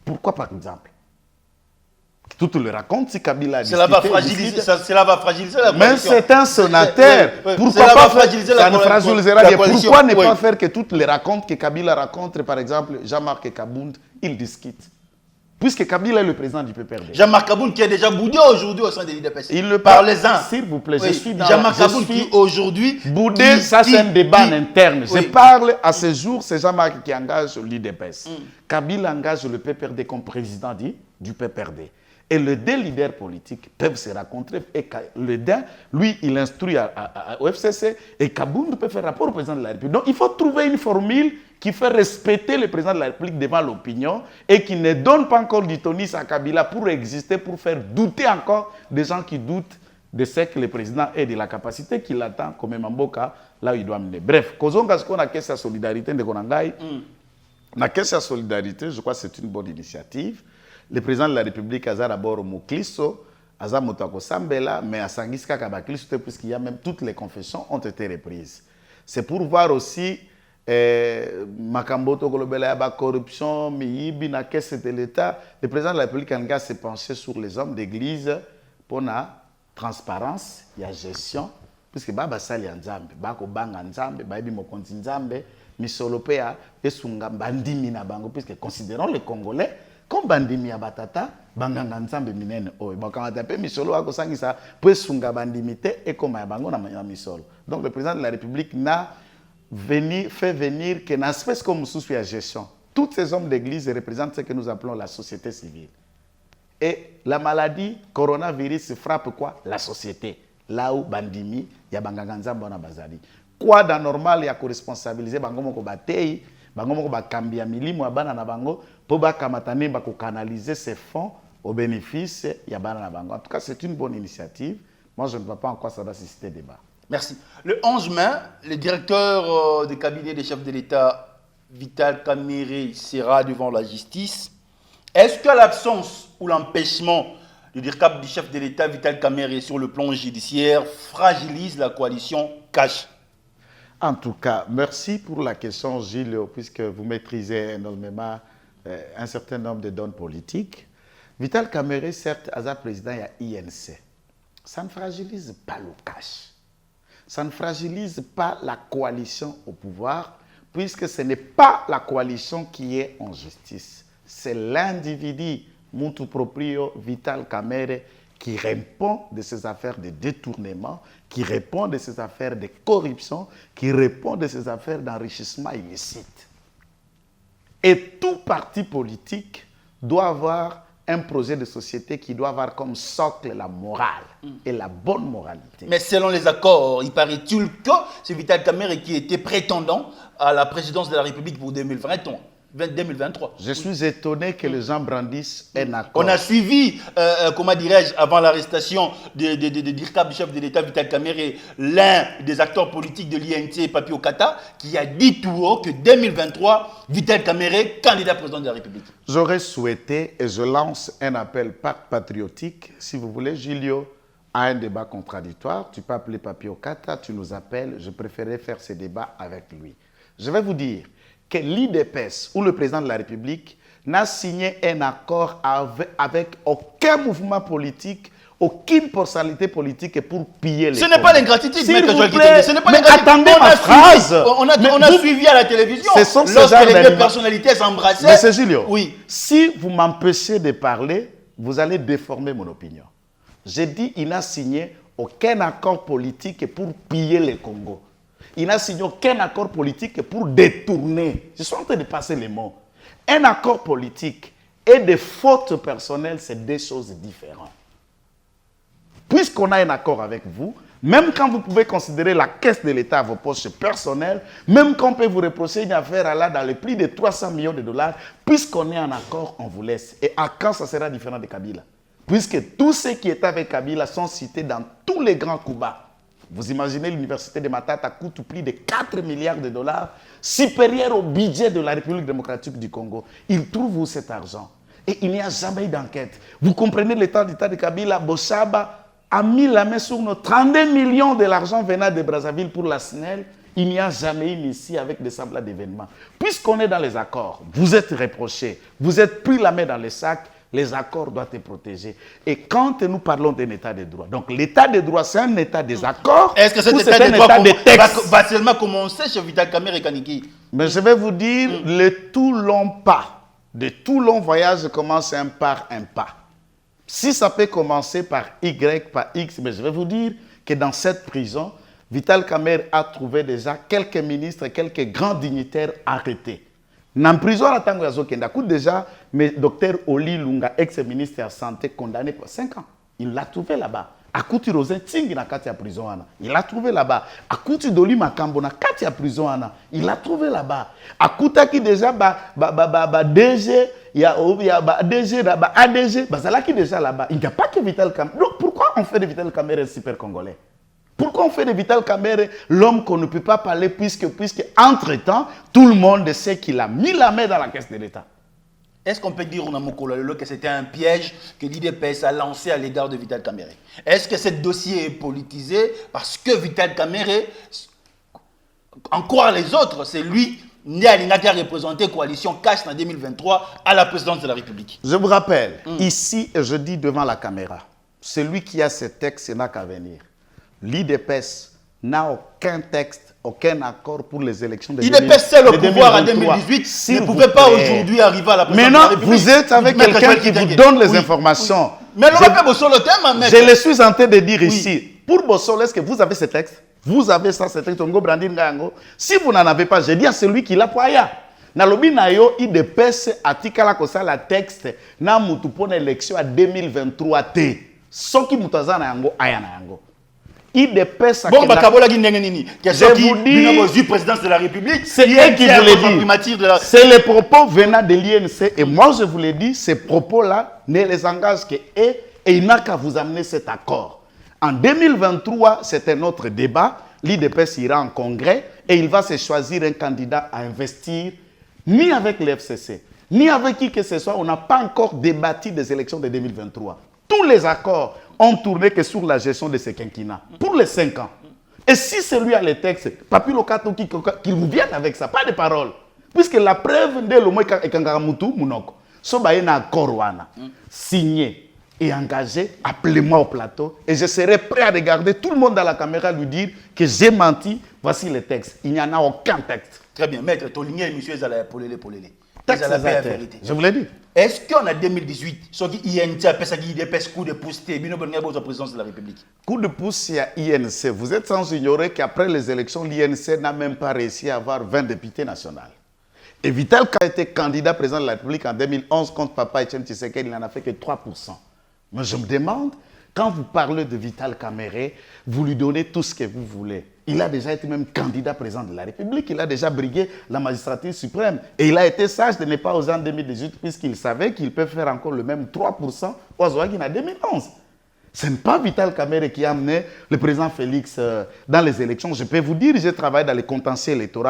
Pourquoi, par exemple? Toutes les racontes, si Kabila a cela va fragiliser la coalition. Mais c'est un sénateur. Pourquoi pas fragiliser la coalition? Pourquoi ne pas faire que toutes les racontes que Kabila raconte, par exemple, Jean-Marc Kabound, il discute? Puisque Kabila est le président du PPRD. Jean-Marc Kabound qui est déjà boudé aujourd'hui au sein de l'IDPS. Il le parle-en. S'il vous plaît, je suis dans Jean-Marc Kabound qui aujourd'hui... Boudé, ça c'est un débat interne. Je parle à ce jour, c'est Jean-Marc qui engage l'IDPS. Kabila engage le PPRD comme président du PPRD. Et les deux leaders politiques peuvent se rencontrer. Et le DIN, lui, il instruit au FCC et Kabound peut faire rapport au président de la République. Donc, il faut trouver une formule qui fait respecter le président de la République devant l'opinion et qui ne donne pas encore du tonus à Kabila pour exister, pour faire douter encore des gens qui doutent de ce que le président ait de la capacité qu'il attend comme Mamboka, là où il doit mener. Bref, Kozonga, ce qu'on a caisse à solidarité de Konangai, la caisse à solidarité, je crois que c'est une bonne initiative. Le président de la République a d'abord Mouklisso, a Moutako Sambela, mais à Sangiska Kabaklisso, puisqu'il y a même toutes les confessions ont été reprises. C'est pour voir aussi Makamboto Golobela, la corruption, Miyibi, la caisse de l'État. Le président de la République s'est penché sur les hommes d'église pour la transparence, il y a gestion, puisque Baba Sali Nzambe, Bako Banga Nzambe, Babi Mokonzi Nzambe, Misolopea, Esunga Bandimi na Bango, puisque considérons les Congolais comme bandimi ya batata banganga nzambe minene oyo bakamata pe misolo akosangisa po sunga bandimi te ekoma ya bango na misolo. Donc le président de la République n'a fait venir qu'un aspect comme sous la gestion. Tous ces hommes d'église représentent ce que nous appelons la société civile. Et la maladie coronavirus frappe quoi? La société. Là où bandimi, il y a banganganza bona bazali. Quoi d'anormal, il y a responsabiliser bango moko batei, bango moko bakambia milimo bana na bango pour bakamatane bako canaliser ces fonds au bénéfice ya bana na bango. En tout cas, c'est une bonne initiative. Moi, je ne vois pas en quoi ça va susciter débat. Merci. Le 11 mai, le directeur du cabinet des chefs de l'État, Vital Kamerhe, sera devant la justice. Est-ce que l'absence ou l'empêchement du chef de l'État, Vital Kamerhe, sur le plan judiciaire, fragilise la coalition CACH? En tout cas, merci pour la question, Gilles, puisque vous maîtrisez énormément un certain nombre de données politiques. Vital Kamerhe, certes, est président de l'INC. Ça ne fragilise pas le CACH. Ça ne fragilise pas la coalition au pouvoir, puisque ce n'est pas la coalition qui est en justice. C'est l'individu, Muntu Proprio, Vital Kamerhe, qui répond de ces affaires de détournement, qui répond de ces affaires de corruption, qui répond de ces affaires d'enrichissement illicite. Et tout parti politique doit avoir un projet de société qui doit avoir comme socle la morale et la bonne moralité. Mais selon les accords, il paraît-il que c'est Vital Kamerhe qui était prétendant à la présidence de la République pour 2023. Je suis étonné que les gens brandissent un accord. On a suivi, comment dirais-je, avant l'arrestation du chef de l'État, Vital Kamerhe, l'un des acteurs politiques de l'INC, Papi Okata, qui a dit tout haut que 2023, Vital Kamerhe, candidat président de la République. J'aurais souhaité, et je lance un appel patriotique, si vous voulez, Julio, à un débat contradictoire. Tu peux appeler Papi Okata, tu nous appelles. Je préférais faire ce débat avec lui. Je vais vous dire que l'IDPS ou le président de la République n'a signé un accord avec aucun mouvement politique, aucune personnalité politique pour piller les Ce n'est pas l'ingratitude, S'il Maître vous Joël plaît, Kitenge. Ce n'est pas mais l'ingratitude. attendez ma phrase. On a suivi à la télévision. Ce sont ces lorsque genres les deux d'aliments. personnalités s'embrassaient. Monsieur Julio, oui. Si vous m'empêchez de parler, vous allez déformer mon opinion. J'ai dit qu'il n'a signé aucun accord politique pour piller le Congo. Il n'a signé aucun accord politique pour détourner. Je suis en train de passer les mots. Un accord politique et des fautes personnelles, c'est deux choses différentes. Puisqu'on a un accord avec vous, même quand vous pouvez considérer la caisse de l'État à vos poches personnelles, même quand on peut vous reprocher une affaire à là dans les prix de 300 millions de dollars, puisqu'on est en accord, on vous laisse. Et à quand ça sera différent de Kabila? Puisque tous ceux qui étaient avec Kabila sont cités dans tous les grands coups bas. Vous imaginez l'université de Matata coûte plus de 4 milliards de dollars, supérieur au budget de la République démocratique du Congo. Il trouve où cet argent? Et il n'y a jamais eu d'enquête. Vous comprenez l'état d'État de Kabila, Boshaba a mis la main sur nos 32 millions de l'argent venant de Brazzaville pour la SNEL. Il n'y a jamais eu ici avec des semblables d'événements. Puisqu'on est dans les accords, vous êtes reprochés, vous êtes pris la main dans les sacs, les accords doivent être protégés. Et quand nous parlons d'un état de droit, donc l'état de droit, c'est un état des accords. Est-ce que cet état de droit va seulement commencer chez Vital Kamerhe et Kaniki? Mais je vais vous dire, le tout long pas, de tout long voyage commence un par un pas. Si ça peut commencer par Y, par X, mais je vais vous dire que dans cette prison, Vital Kamerhe a trouvé déjà quelques ministres, quelques grands dignitaires arrêtés. Dans la prison, déjà, mais docteur Oli Lunga, ex-ministre de la Santé, condamné pour 5 ans. Il l'a trouvé là-bas. Akuti Rosen Tingi na kati ya prison ana. Il l'a trouvé là-bas. Akuti Doli Makambo na kati ya prison ana. Il l'a trouvé là-bas. Akuta qui déjà DG, il y a DG là-bas, ADG, bazalaki déjà là-bas. Il n'y a pas que Vital Kamerhe. Donc pourquoi on fait de Vital Kamerhe un super congolais? Pourquoi on fait de Vital Kamerhe l'homme qu'on ne peut pas parler puisque entre-temps, tout le monde sait qu'il a mis la main dans la caisse de l'État? Est-ce qu'on peut dire que c'était un piège que l'IDPS a lancé à l'égard de Vital Kamerhe? Est-ce que ce dossier est politisé parce que Vital Kamerhe, en croire les autres, c'est lui qui a représenté Coalition CACH en 2023 à la présidence de la République? Je vous rappelle, ici, et je dis devant la caméra, celui qui a ce texte n'a qu'à venir. L'IDPS n'a aucun texte, aucun accord pour les élections de 2023. L'IDPS, c'est le pouvoir en 2018, ne pouvait pas aujourd'hui arriver à la présidence de la République. Maintenant, vous êtes avec quelqu'un qui vous donne les informations. Mais on va pas bosser le thème, mais... Je le suis en train de dire ici. Pour Bossol, est-ce que vous avez ce texte? Vous avez ça, ce texte. Si vous n'en avez pas, je dis à celui qui l'a poya. Nalobi na yo IDPS atikala kosala texte na mutu pona élection à 2023 T. Soki mutaza na yango aya na yango. IDPS bon bakabola ki ndenge nini? Je vous dis présidence de la République. C'est elle qui vous l'a dit. C'est les propos venant de l'INC et moi je vous l'ai dit, ces propos-là ne les engagent que et il n'a qu'à vous amener cet accord. En 2023, c'est un autre débat. L'IDPS ira en congrès et il va se choisir un candidat à investir ni avec l'FCC, ni avec qui que ce soit. On n'a pas encore débattu des élections de 2023. Tous les accords ont tourné que sur la gestion de ce quinquennat pour les 5 ans. Et si c'est lui a les textes, Papi Lokato qu'il vous vienne avec ça, pas de paroles. Puisque la preuve de l'homme est Kangaramutu, Mounoko, Sobaïna Korwana, signé et engagé, appelez-moi au plateau et je serai prêt à regarder tout le monde dans la caméra lui dire que j'ai menti, voici les textes. Il n'y en a aucun texte. Très bien, maître, ton ligne monsieur Zala Polele. Texte la vérité. Je vous l'ai dit. Est-ce qu'en 2018, ce qui INC a fait IDPS coup de pouce, Bino Benga la présidence de la République? Coup de pouce, il y a INC. Vous êtes sans ignorer qu'après les élections, l'INC n'a même pas réussi à avoir 20 députés nationaux. Et Vital Kamerhe a été candidat président de la République en 2011 contre Papa Etienne Tshisekedi, il n'en a fait que 3%. Mais je me demande, quand vous parlez de Vital Kamerhe, vous lui donnez tout ce que vous voulez. Il a déjà été même candidat président de la République, il a déjà brigué la magistrature suprême. Et il a été sage de ne pas oser en 2018, puisqu'il savait qu'il peut faire encore le même 3% aux Ouagin en 2011. Ce n'est pas Vital Kamerhe qui a amené le président Félix dans les élections. Je peux vous dire, j'ai travaillé dans les contentieux électoraux,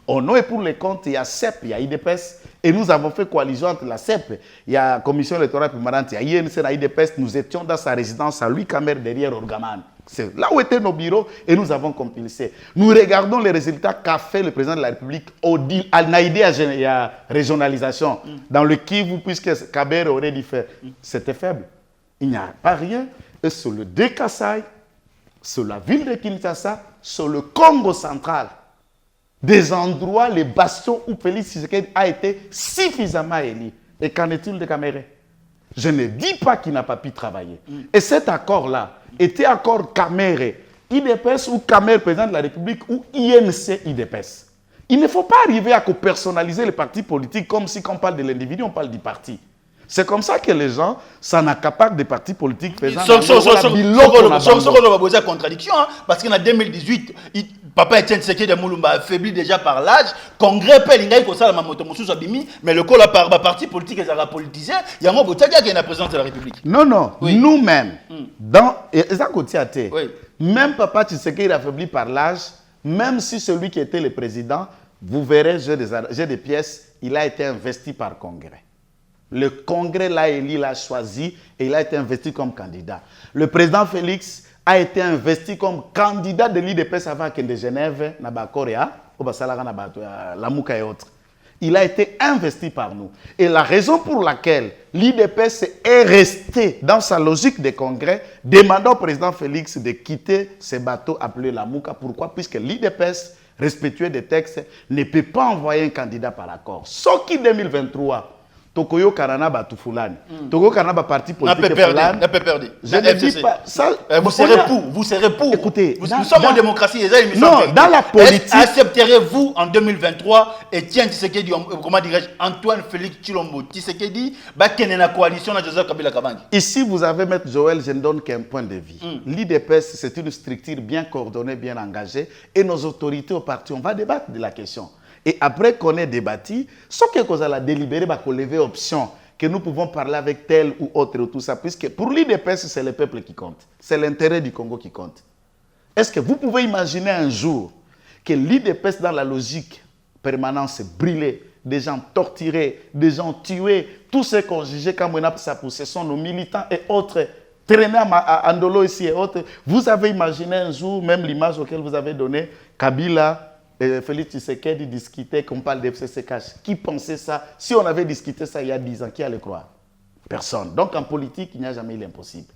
au nom et pour les comptes, il y a CEP, il y a IDPS. Et nous avons fait coalition entre la CEP, il y a la Commission électorale permanente, il y a INC, IDPS. Nous étions dans sa résidence à Louis Kamerhe derrière Orgaman. C'est là où étaient nos bureaux et nous avons compilé. Nous regardons les résultats qu'a fait le président de la République au Naïdé à régionalisation dans le Kivu, puisque Kamerhe aurait dû faire. C'était faible. Il n'y a pas rien. Et sur le Dékassai, sur la ville de Kinshasa, sur le Congo central, des endroits, les bastions où Félix Tshisekedi a été suffisamment élu. Et qu'en est-il de Kamerhe? Je ne dis pas qu'il n'a pas pu travailler. Et cet accord-là était accord Kamerhe, IDPS ou Kamerhe, président de la République, ou INC, IDPS. Il ne faut pas arriver à personnaliser les partis politiques comme si quand on parle de l'individu, on parle du parti. C'est comme ça que les gens s'en accaparent des partis politiques faisant la contradiction, parce qu'en 2018, Papa Etienne Tshisekedi de Moulumba affaibli déjà par l'âge, Congrès Pelingaï ko sala mamoto mususu abimi, mais le col par parti politique est politisé, il y a un botaga qui est la présidence de la République. Non, oui. Nous-mêmes, même Papa Tshisekedi affaibli par l'âge, même si celui qui était le président, vous verrez, j'ai des pièces, il a été investi par Congrès. Le Congrès l'a élu, l'a choisi et il a été investi comme candidat. Le président Félix a été investi comme candidat de l'IDPS avant que de Genève, Nabakorea, Lamouka et autres. Il a été investi par nous. Et la raison pour laquelle l'IDPS est resté dans sa logique de congrès, demandant au président Félix de quitter ce bateau appelé Lamouka. Pourquoi? Puisque l'IDPS, respectueux des textes, ne peut pas envoyer un candidat par accord. Sauf qu'en 2023, Tokoyo Karana Batufulani. Tokoyo Karana parti politique. N'a pas perdu. Je ne dis pas ça. Vous serez pour. Écoutez, nous sommes en démocratie. Non, dans la politique. Accepterez-vous en 2023 Etienne Tshisekedi, comment dirais-je, Antoine Félix Tshilombo Tshisekedi, Bakene na coalition na Joseph Kabila Kabangi? Ici, vous avez Maître Joël, je ne donne qu'un point de vue. L'IDPS, c'est une structure bien coordonnée, bien engagée, et nos autorités au parti, on va débattre de la question. Et après qu'on ait débattu, ce qu'on a délibéré, va lever option que nous pouvons parler avec tel ou autre ou tout ça, puisque pour l'IDPS, c'est le peuple qui compte. C'est l'intérêt du Congo qui compte. Est-ce que vous pouvez imaginer un jour que l'IDPS, dans la logique permanente, s'est brûlé, des gens torturés, des gens tués, tous ceux qu'on jugeait comme ce sont nos militants et autres, traînés à Andolo ici et autres. Vous avez imaginé un jour, même l'image auquel vous avez donné, Kabila, Félix Tshisekedi discutait qu'on parle d'FCCK. Qui pensait ça? Si on avait discuté ça il y a 10 ans, qui allait croire? Personne. Donc en politique, il n'y a jamais eu l'impossible.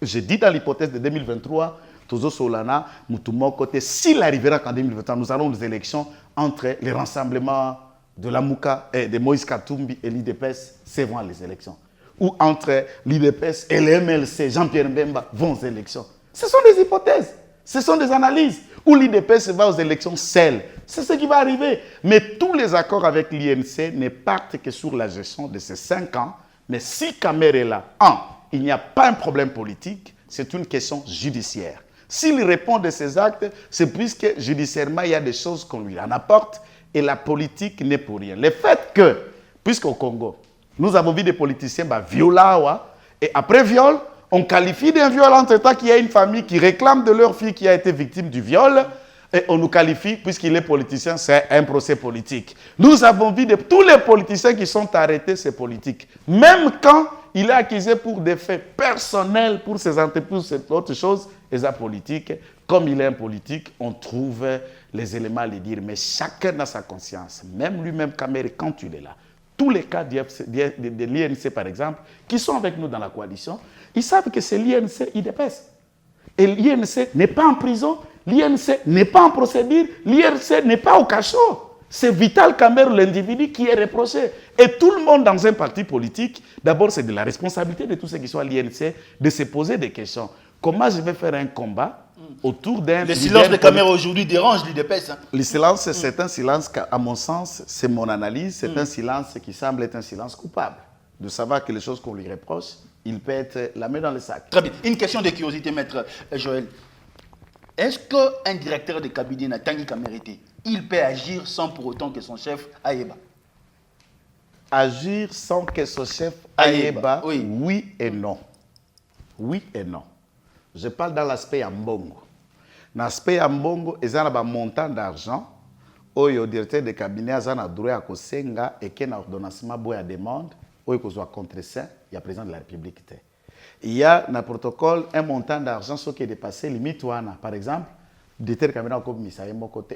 Je dis dans l'hypothèse de 2023, Tozo Solana, Moutoumou côté, s'il arrivera qu'en 2023, nous allons aux élections entre les rassemblements de la Mouka et de Moïse Katumbi et l'IDPS, c'est vont les élections. Ou entre l'IDPS et le MLC, Jean-Pierre Mbemba, vont aux élections. Ce sont des hypothèses. Ce sont des analyses où l'IDPS va aux élections seul, C'est ce qui va arriver. Mais tous les accords avec l'INC ne partent que sur la gestion de ces 5 ans. Mais si Kamer est là, il n'y a pas un problème politique, c'est une question judiciaire. S'il répond de ces actes, c'est puisque judiciairement, il y a des choses qu'on lui en apporte et la politique n'est pour rien. Le fait que, puisqu'au Congo, nous avons vu des politiciens violer, et après viol, on qualifie d'un viol entre-temps qu'il y a une famille qui réclame de leur fille qui a été victime du viol, et on nous qualifie, puisqu'il est politicien, c'est un procès politique. Nous avons vu tous les politiciens qui sont arrêtés, c'est politique. Même quand il est accusé pour des faits personnels, pour ses entreprises, c'est autre chose, et ça politique. Comme il est un politique, on trouve les éléments à lui dire, mais chacun a sa conscience. Même lui-même, Kamer, quand il est là. Tous les cas de l'INC, par exemple, qui sont avec nous dans la coalition, ils savent que c'est l'INC IDPS. Et l'INC n'est pas en prison, l'INC n'est pas en procédure, l'INC n'est pas au cachot. C'est Vital Kamer, l'individu, qui est reproché. Et tout le monde dans un parti politique, d'abord, c'est de la responsabilité de tous ceux qui sont à l'INC de se poser des questions. Comment je vais faire un combat autour d'un... Le silence de Kamer aujourd'hui dérange l'IDPS. Hein? Le silence, c'est un silence, à mon sens, c'est mon analyse, c'est un silence qui semble être un silence coupable. De savoir que les choses qu'on lui reproche, il peut être la main dans le sac. Très bien. Une question de curiosité, maître Joël. Est-ce qu'un directeur de cabinet n'a Tanguy Kamerité, il peut agir sans pour autant que son chef Ayeba? Agir sans que son chef Ayeba, oui et non. Oui et non. Je parle dans l'aspect Ambongo. Dans l'aspect Ambongo, il y a un montant d'argent où le directeur de cabinet a un droit à Kosenga et qu'il y a un ordonnancement à demande où il y a contre ça, il y a le président de la République. Il y a dans le protocole un montant d'argent qui est dépassé limite. Par exemple, le directeur de cabinet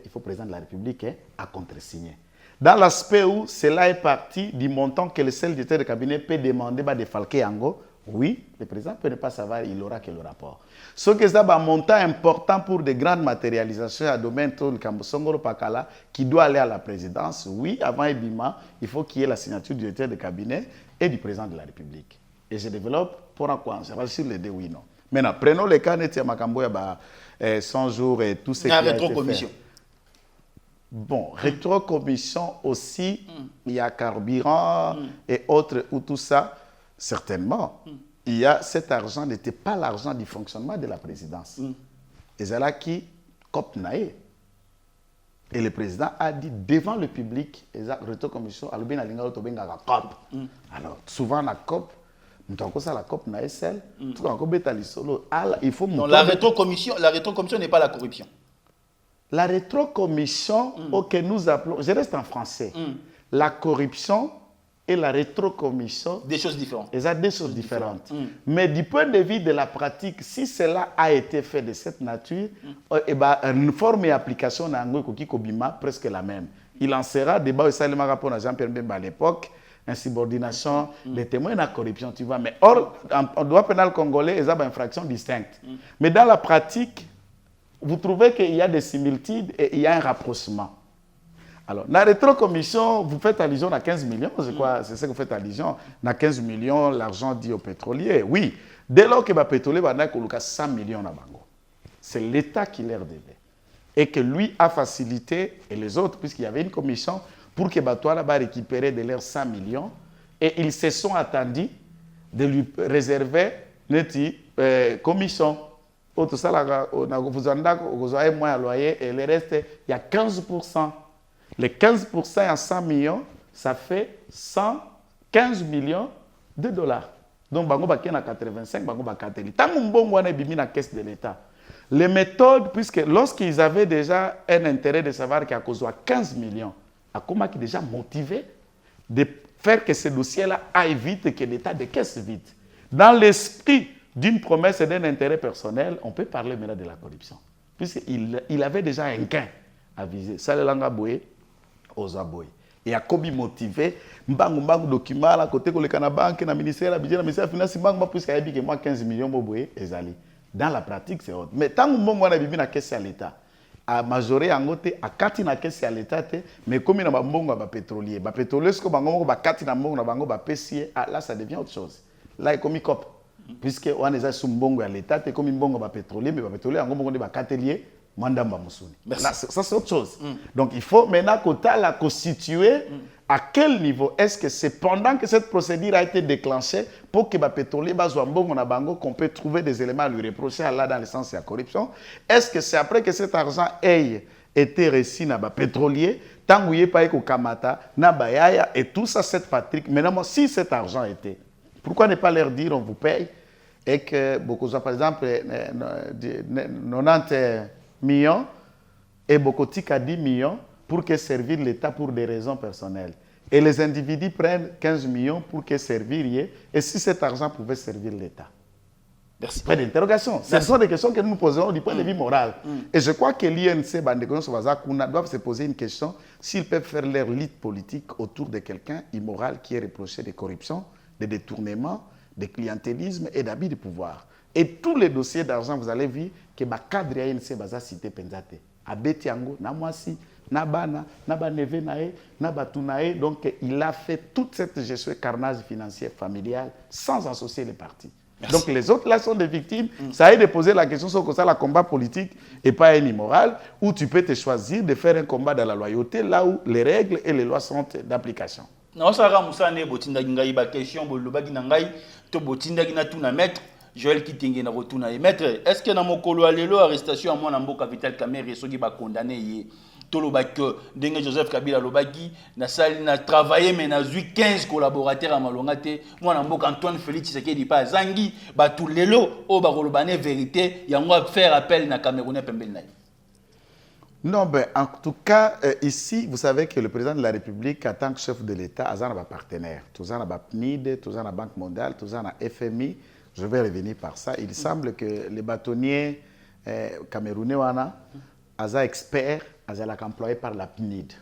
il faut le président de la République à contresigner. Dans l'aspect où cela est parti du montant que le seul directeur de cabinet peut demander de Falke Ango, oui, le président peut ne pas savoir, il aura que le rapport. Ce qui est un montant important pour de grandes matérialisations à domaine de Kambosongoro Pakala qui doit aller à la présidence, oui, avant Ebima, il faut qu'il y ait la signature du directeur de cabinet et du président de la République. Et je développe pour un quoi, je rassure les deux, oui, non. Maintenant, prenons le cas de Makambo, 100 jours et tout ce qui a été fait. Bon, rétrocommission aussi, il y a carburant et autres, ou tout ça. Certainement, il y a cet argent n'était pas l'argent du fonctionnement de la présidence. Et c'est là qui cop naé. Et le président a dit devant le public, commission, alors souvent la COP, la COP naé celle, il faut non, la rétrocommission n'est pas la corruption. La rétrocommission que nous appelons, je reste en français, la corruption et la rétrocommission. Des choses différentes. Il y a des choses différentes. Mais du point de vue de la pratique, si cela a été fait de cette nature, une forme et application n'a presque la même. Il en sera débat au Salima rapport à Jean-Pierre Mbemba à l'époque, insubordination, des témoins de la corruption, tu vois. Mais or, en droit pénal congolais, il y a une infraction distincte. Mais dans la pratique, vous trouvez qu'il y a des similitudes et il y a un rapprochement. Alors, dans la rétrocommission, vous faites allusion à 15 millions, c'est ce que vous faites allusion. Dans 15 millions, l'argent dit aux pétroliers. Oui, dès lors que les pétroliers vont 100 millions à Bango, c'est l'État qui leur devait. Et que lui a facilité, et les autres, puisqu'il y avait une commission, pour que Batoala va récupérer de leurs 100 millions. Et ils se sont attendus de lui réserver une commission. Tout ça, vous avez moins à loyer, et le reste, il y a 15%. Les 15% à 100 millions, ça fait 115 millions de dollars. Donc, bango baké na 85, bango bakateli. Tant mbongo wana bimi na caisse de l'État. Les méthodes, puisque lorsqu'ils avaient déjà un intérêt de savoir qu'il y a 15 millions, à comment qui déjà motivé de faire que ce dossier-là aille vite et que l'État décaisse vite. Dans l'esprit d'une promesse et d'un intérêt personnel, on peut parler maintenant de la corruption. Puisqu'il avait déjà un gain à viser. Ça, le langa boye. Et à Kobi motivé, mbangu document à côté de la banque, na ministère, la ministère des Finances, mbangu puisqu'il y a que moi 15 millions de ezali. Dans la pratique, c'est autre. Mais tant que mbangu na bibi na caisse à l'État, à majorer en côté, à kati na caisse à l'État, mais comme il y a mbangu ba pétrolier, ba pétrolier, ce que bangu ba kati na mbangu na bangu ba pessier, là ça devient autre chose. Là il comme cop, puisque on est sous mbangu à l'État, comme mbangu ba pétrolier, mais ba pétrolier en mbangu ba katelier. Mandamba Mousouni. Merci. Là, ça, c'est autre chose. Donc, il faut maintenant la constituer. À quel niveau est-ce que c'est pendant que cette procédure a été déclenchée pour que les pétroliers qu'on peut trouver des éléments à lui reprocher là dans le sens de la corruption? Est-ce que c'est après que cet argent ait été reçu dans les pétroliers, tant qu'il n'y a pas eu Kamata, Nabayaya et tout ça, cette Patrick? Maintenant, si cet argent était, pourquoi ne pas leur dire on vous paye et que beaucoup, par exemple, 90 millions et Bokotik a 10 millions pour que servir l'État pour des raisons personnelles. Et les individus prennent 15 millions pour que servir. Et si cet argent pouvait servir l'État? Merci. Pas d'interrogation. Ce sont des questions que nous nous posons du point de vue moral. Et je crois que l'INC, doivent se poser une question s'ils peuvent faire leur lutte politique autour de quelqu'un immoral qui est reproché de corruption, de détournement, de clientélisme et d'abus de pouvoir. Et tous les dossiers d'argent, vous allez voir que le cadre de l'INC va citer Penzate. À Betiango, Namwasi, Nabana, Nabaneve Nae, Nabatunae. Donc, il a fait toute cette gestion de carnage financier familial sans associer les partis. Merci. Donc, les autres là sont des victimes. Ça a de poser la question sur ça, le combat politique et pas un immoral, où tu peux te choisir de faire un combat dans la loyauté, là où les règles et les lois sont d'application. Non, ça va, Moussa, ne botinda ngai ba question, bolobaki ngai, to botinda na tuna maître. Joël Kitenge na rotuna maître, est-ce que na mokolo alelo arrestation à moi na mboka Vital Kamerhe soki ba condamné yé tolobaki ndenge Joseph Kabila lobaki na sali na travailler mais na 15 collaborateurs à malongate moi na mboka Antoine Félix Tshisekedi pa zangi ba tout lelo o ba kolobane vérité yango faire appel na Camerounais pembeli na. Non, ben, en tout cas, ici, vous savez que le président de la République, en tant que chef de l'État, a un partenaire. Tous en a PNID, tous en a Banque mondiale, tous en a FMI. Je vais revenir par ça. Il semble que les bâtonniers camerounais, sont experts, sont employés par la PNID.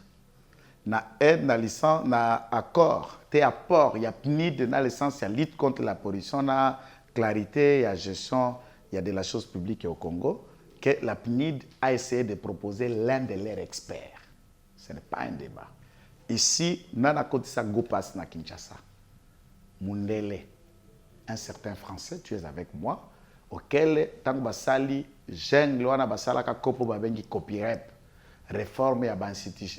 Na aide, na licence, na accord, te apport, il y a PNID, na licence, il y a lutte contre la pollution, na clarité, il y a gestion, il y a de la chose publique au Congo, que la PNID a essayé de proposer l'un de leurs experts. Ce n'est pas un débat. Ici, nana kotisa gopas na Kinshasa. Mundele. Un certain Français, tu es avec moi, auquel, tant que Basali, jeune, loana Basala, Kakopo Babengi, copyright, réforme, il y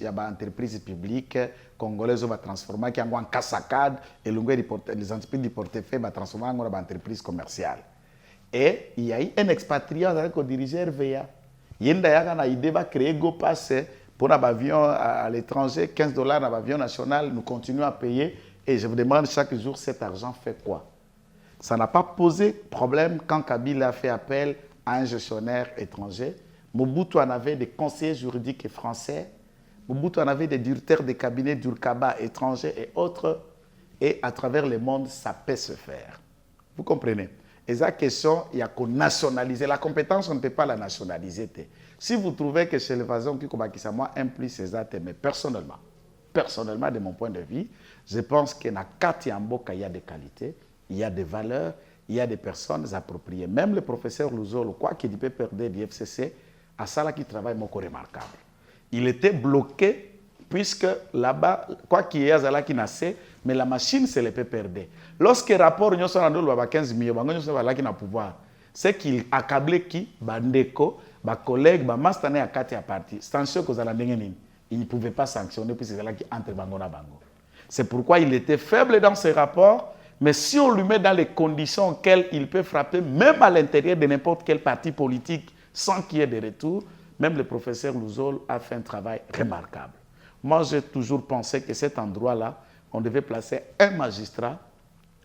a une entreprise publique congolaise qui va transformer, qui a en cassacade, et les entreprises du portefeuille vont transformer en une entreprise commerciale. Et il y a eu un expatrié qui dirige RVA. Il y a une idée de créer GoPass pour un avion à l'étranger, $15 dans l'avion national, nous continuons à payer, et je vous demande chaque jour, cet argent fait quoi? Ça n'a pas posé problème quand Kabila a fait appel à un gestionnaire étranger. Mobutu en avait des conseillers juridiques français. Mobutu en avait des directeurs de cabinets d'Urkaba étrangers et autres. Et à travers le monde, ça peut se faire. Vous comprenez? Et la question, il y a qu'on nationaliser. La compétence, on ne peut pas la nationaliser. Si vous trouvez que chez le Vazon, moi implique ces actes, mais personnellement, de mon point de vue, je pense que dans Kati Amboka, il y a des qualités. Il y a des valeurs, il y a des personnes appropriées. Même le professeur Luzolo, quoi qu'il peut perdre du FCC, à ça qui travaille beaucoup remarquable. Il était bloqué puisque là-bas, quoi qu'il y ait à qui naissait, mais la machine se le peut perdre. Lorsque le rapport nous a 15 millions, nous avons qui pouvoir, c'est qu'il accablé qui, bandeko, ba collègue, ba mastané à Kati à parti. Attention que il ne pouvait pas sanctionner puisque c'est là qui entre bango na bango. C'est pourquoi il était faible dans ses rapports. Mais si on lui met dans les conditions auxquelles il peut frapper, même à l'intérieur de n'importe quel parti politique, sans qu'il y ait de retour, même le professeur Luzol a fait un travail remarquable. Moi, j'ai toujours pensé que cet endroit-là, on devait placer un magistrat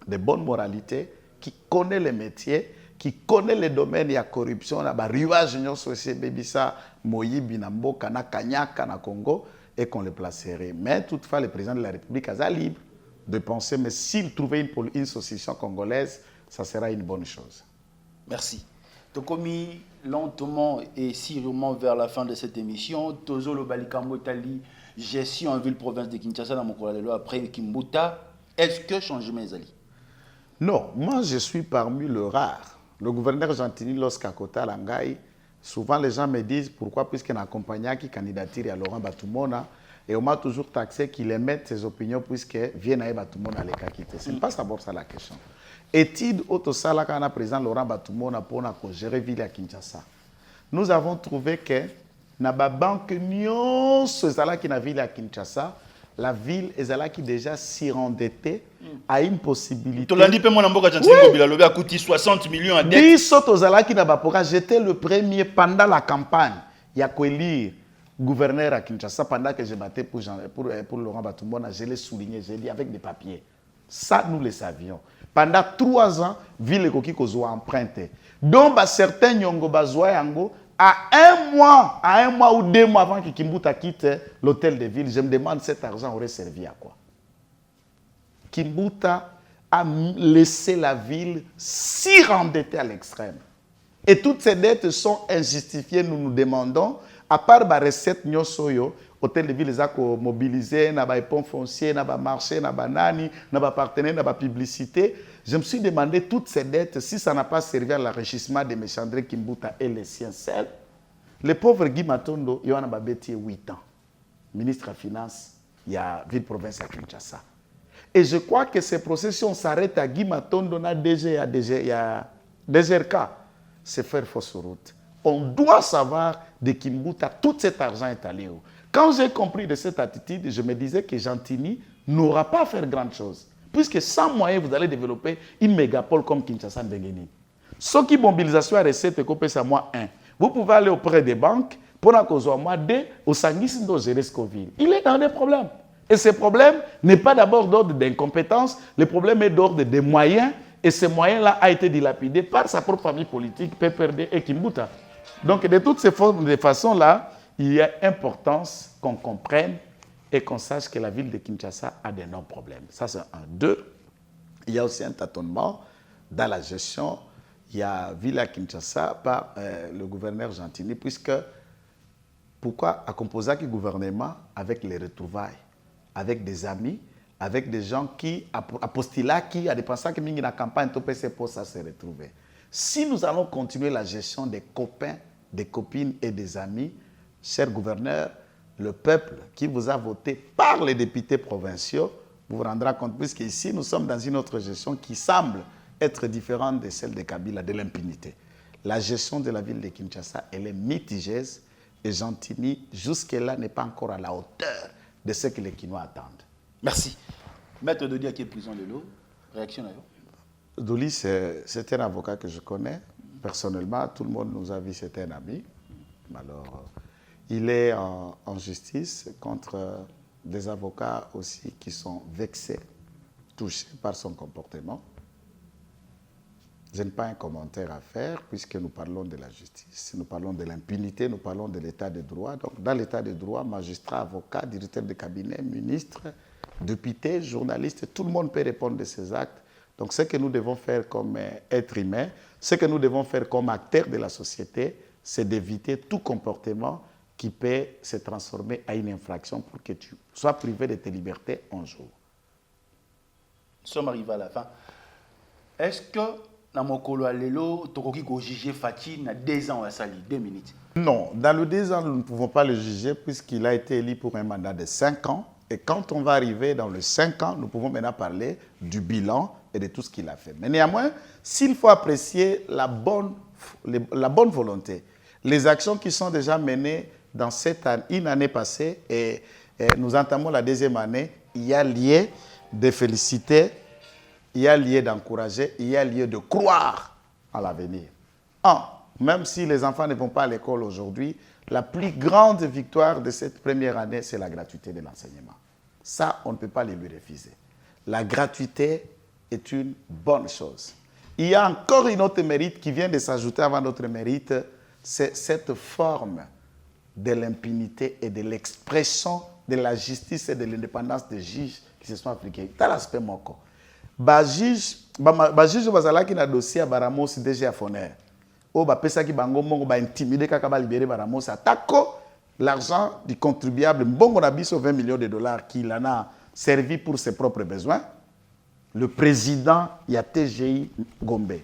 de bonne moralité, qui connaît les métiers, qui connaît les domaines, il y a corruption, il y a riwage, Bebisa, Moyibi, Namboka, Kanyaka, na Congo, et qu'on le placerait. Mais toutefois, le président de la République a libre de penser, mais s'il trouvait une solution congolaise, ça sera une bonne chose. Merci. Tokomi, lentement et sûrement vers la fin de cette émission, Tozolo Balikambo Tali, gestion en ville-province de Kinshasa, dans mon collègue, après Kimbuta, est-ce que changement est allé? Non, moi je suis parmi le rare. Le gouverneur Gentini, lorsqu'à Kota Langai, souvent les gens me disent pourquoi, puisqu'il y a un accompagnant qui candidature à Laurent Batumona, et on m'a toujours taxé qu'il émette ses opinions puisque vient à Batumona à l'écart quitter. Ce n'est pas d'abord ça la question. Étude autosala quand président Laurent Batumona pour gérer ville à Kinshasa. nous avons trouvé que na ba banque nyonso ezalaki na ville à Kinshasa, la ville ezalaki déjà surendettée à une possibilité. Tolandi pe mona mboka Gentili Ngobila lobi a coûté 60 millions à dette. Biso tozalaki na bapoka, j'étais le premier pendant la campagne ya élire gouverneur à Kinshasa pendant que je battais pour Laurent Batumbona, je l'ai souligné, j'ai dit avec des papiers. Ça, nous le savions. Pendant 3 ans, ville ekoki kozwa emprunté. Donc, certains nyongo bazwa yango à un mois ou 2 mois avant que Kimbuta quitte l'hôtel de ville, je me demande cet argent aurait servi à quoi. Kimbuta a laissé la ville si rendettée à l'extrême. Et toutes ces dettes sont injustifiées, nous nous demandons, à part la recette Nyosoyo, hôtel de ville, les a mobilisé, n'a pas pont foncier, n'a pas marché, n'a pas nani, n'a pas partenaire, n'a pas publicité. Je me suis demandé toutes ces dettes, si ça n'a pas servi à l'enrichissement de M. André Kimbuta et les siens seuls. Le pauvre Guy Matondo, il y a 8 ans, ministre des Finances, il y a ville province à Kinshasa. Et je crois que ces processions s'arrêtent à Guy Matondo, il y a DGRK. C'est faire fausse route. On doit savoir de Kimbuta, tout cet argent est allé où. Quand j'ai compris de cette attitude, je me disais que Gentini n'aura pas à faire grande chose. Puisque sans moyens, vous allez développer une mégapole comme Kinshasa Ndengeni. Ce qui mobilisation à recette, c'est moi 1. Vous pouvez aller auprès des banques pour qu'on moi 2 au Sanguis de Gérescoville. Il est dans des problèmes. Et ce problème n'est pas d'abord d'ordre d'incompétence, le problème est d'ordre des moyens. Et ce moyen-là a été dilapidé par sa propre famille politique, PPRD et Kimbuta. Donc, de toutes ces façons-là, il y a importance qu'on comprenne et qu'on sache que la ville de Kinshasa a d'énormes problèmes. Ça, c'est 1. 2, il y a aussi un tâtonnement dans la gestion. Il y a ville à Kinshasa par le gouverneur Gentini, puisque pourquoi a composé un gouvernement avec les retrouvailles, avec des amis, avec des gens qui, à postulat, qui a dépensé que la campagne, tout PC pour ça se retrouver. Si nous allons continuer la gestion des copains, des copines et des amis, cher gouverneur, le peuple qui vous a voté par les députés provinciaux vous rendra compte, puisque ici nous sommes dans une autre gestion qui semble être différente de celle de Kabila, de l'impunité. La gestion de la ville de Kinshasa, elle est mitigée et Gentini, jusque-là, n'est pas encore à la hauteur de ce que les Kinois attendent. Merci. Maître Dodi, à qui est prison de l'eau? Réaction à vous? Doli, c'est un avocat que je connais. Personnellement, tout le monde nous a vu, c'est un ami. Alors, il est en justice contre des avocats aussi qui sont vexés, touchés par son comportement. Je n'ai pas un commentaire à faire puisque nous parlons de la justice, nous parlons de l'impunité, nous parlons de l'état de droit. Donc, dans l'état de droit, magistrat, avocat, directeur de cabinet, ministre, député, journaliste, tout le monde peut répondre de ces actes. Donc, ce que nous devons faire comme êtres humains, ce que nous devons faire comme acteurs de la société, c'est d'éviter tout comportement qui peut se transformer à une infraction pour que tu sois privé de tes libertés un jour. Nous sommes arrivés à la fin. Est-ce que dans mon colo Lelo, tu as jugé Fati dans 2 ans à Sali, 2 minutes? Non, dans le 2 ans, nous ne pouvons pas le juger puisqu'il a été élu pour un mandat de 5 ans. Et quand on va arriver dans les 5 ans, nous pouvons maintenant parler du bilan et de tout ce qu'il a fait. Mais néanmoins, s'il faut apprécier la bonne volonté, les actions qui sont déjà menées dans une année passée, et nous entamons la 2e année, il y a lieu de féliciter, il y a lieu d'encourager, il y a lieu de croire à l'avenir. Même si les enfants ne vont pas à l'école aujourd'hui, la plus grande victoire de cette première année, c'est la gratuité de l'enseignement. Ça, on ne peut pas le lui refuser. La gratuité est une bonne chose. Il y a encore une autre mérite qui vient de s'ajouter avant notre mérite, c'est cette forme de l'impunité et de l'expression de la justice et de l'indépendance des juges qui se sont appliqués. C'est l'aspect moko. Juge bazalaki na dossier à Baramos DG Afoner. O ba pesa ki bango mongo ba intimider kaka ba libérer Baramos atako l'argent du contribuable mbongo na biso 20 millions de dollars qu'il en a servi pour ses propres besoins. Le président y a TGI Gombe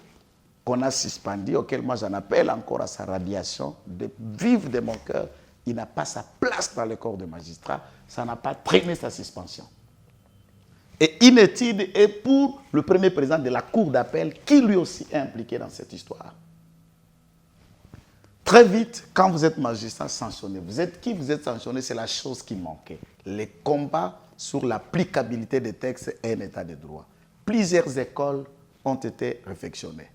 qu'on a suspendu, auquel moi j'en appelle encore à sa radiation, de vivre de mon cœur. Il n'a pas sa place dans le corps de magistrat, ça n'a pas traîné sa suspension. Et une étude est pour le premier président de la Cour d'appel qui lui aussi est impliqué dans cette histoire. Très vite, quand vous êtes magistrat sanctionné, vous êtes sanctionné, c'est la chose qui manquait. Les combats sur l'applicabilité des textes et un état de droit. Plusieurs écoles ont été réfectionnées.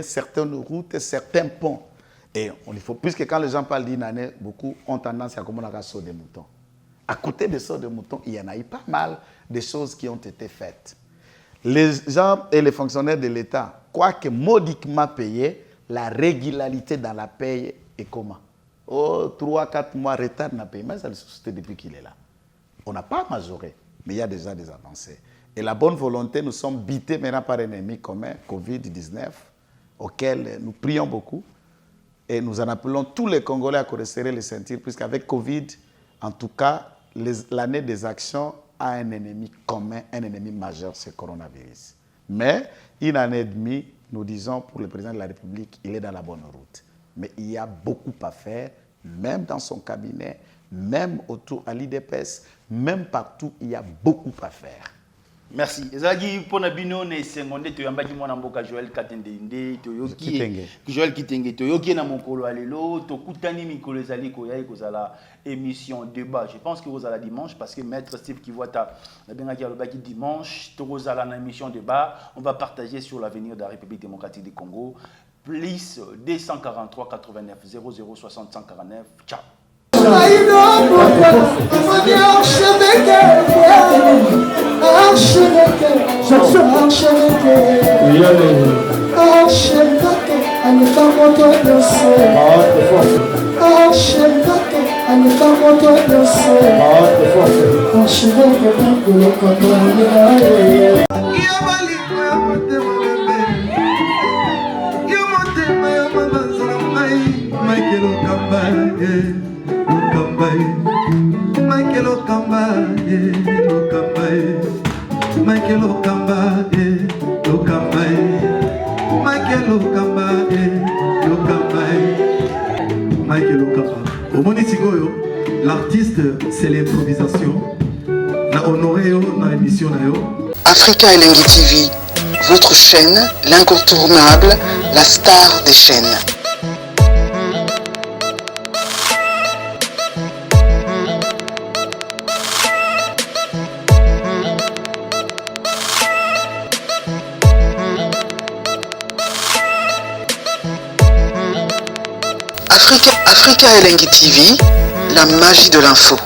Certaines routes, certains ponts. Et il faut, puisque quand les gens parlent d'une année, beaucoup ont tendance à commencer à sauter des moutons. À côté des sauts de moutons, il y en a eu pas mal de choses qui ont été faites. Les gens et les fonctionnaires de l'État, quoique modiquement payés, la régularité dans la paye est comment? Oh, 3-4 mois retard dans le paiement, ça le société depuis qu'il est là. On n'a pas majoré, mais il y a déjà des avancées. Et la bonne volonté, nous sommes bités maintenant par un ennemi commun, Covid-19, auquel nous prions beaucoup. Et nous en appelons tous les Congolais à resserrer les ceintures, puisqu'avec Covid, en tout cas, l'année des actions a un ennemi commun, un ennemi majeur, c'est le coronavirus. Mais une année et demie, nous disons pour le président de la République, il est dans la bonne route. Mais il y a beaucoup à faire, même dans son cabinet, même autour à l'IDPS, même partout, il y a beaucoup à faire. Merci. Ezagi pona bino ne sengonde to yambaki mwana mboka Joël Katende toyoki Joël Kitenge toyoki na mokolo alelo to kutani mikolo ezali ko yayi kozala émission débat. Je pense que vous allez dimanche parce que maître Steve Kiwata na benga ki alobaki dimanche to kozala na émission débat, on va partager sur l'avenir de la République démocratique du Congo. Plus 243 89 00 60 149. Ciao. Michael Okamba, Michael Okamba, Michael Okamba, Michael Okamba. Au Monitigoyo, l'artiste, c'est l'improvisation. La honoré dans l'émission. Africa Elengi TV, votre chaîne, l'incontournable, la star des chaînes. Africa Elengi TV, la magie de l'info.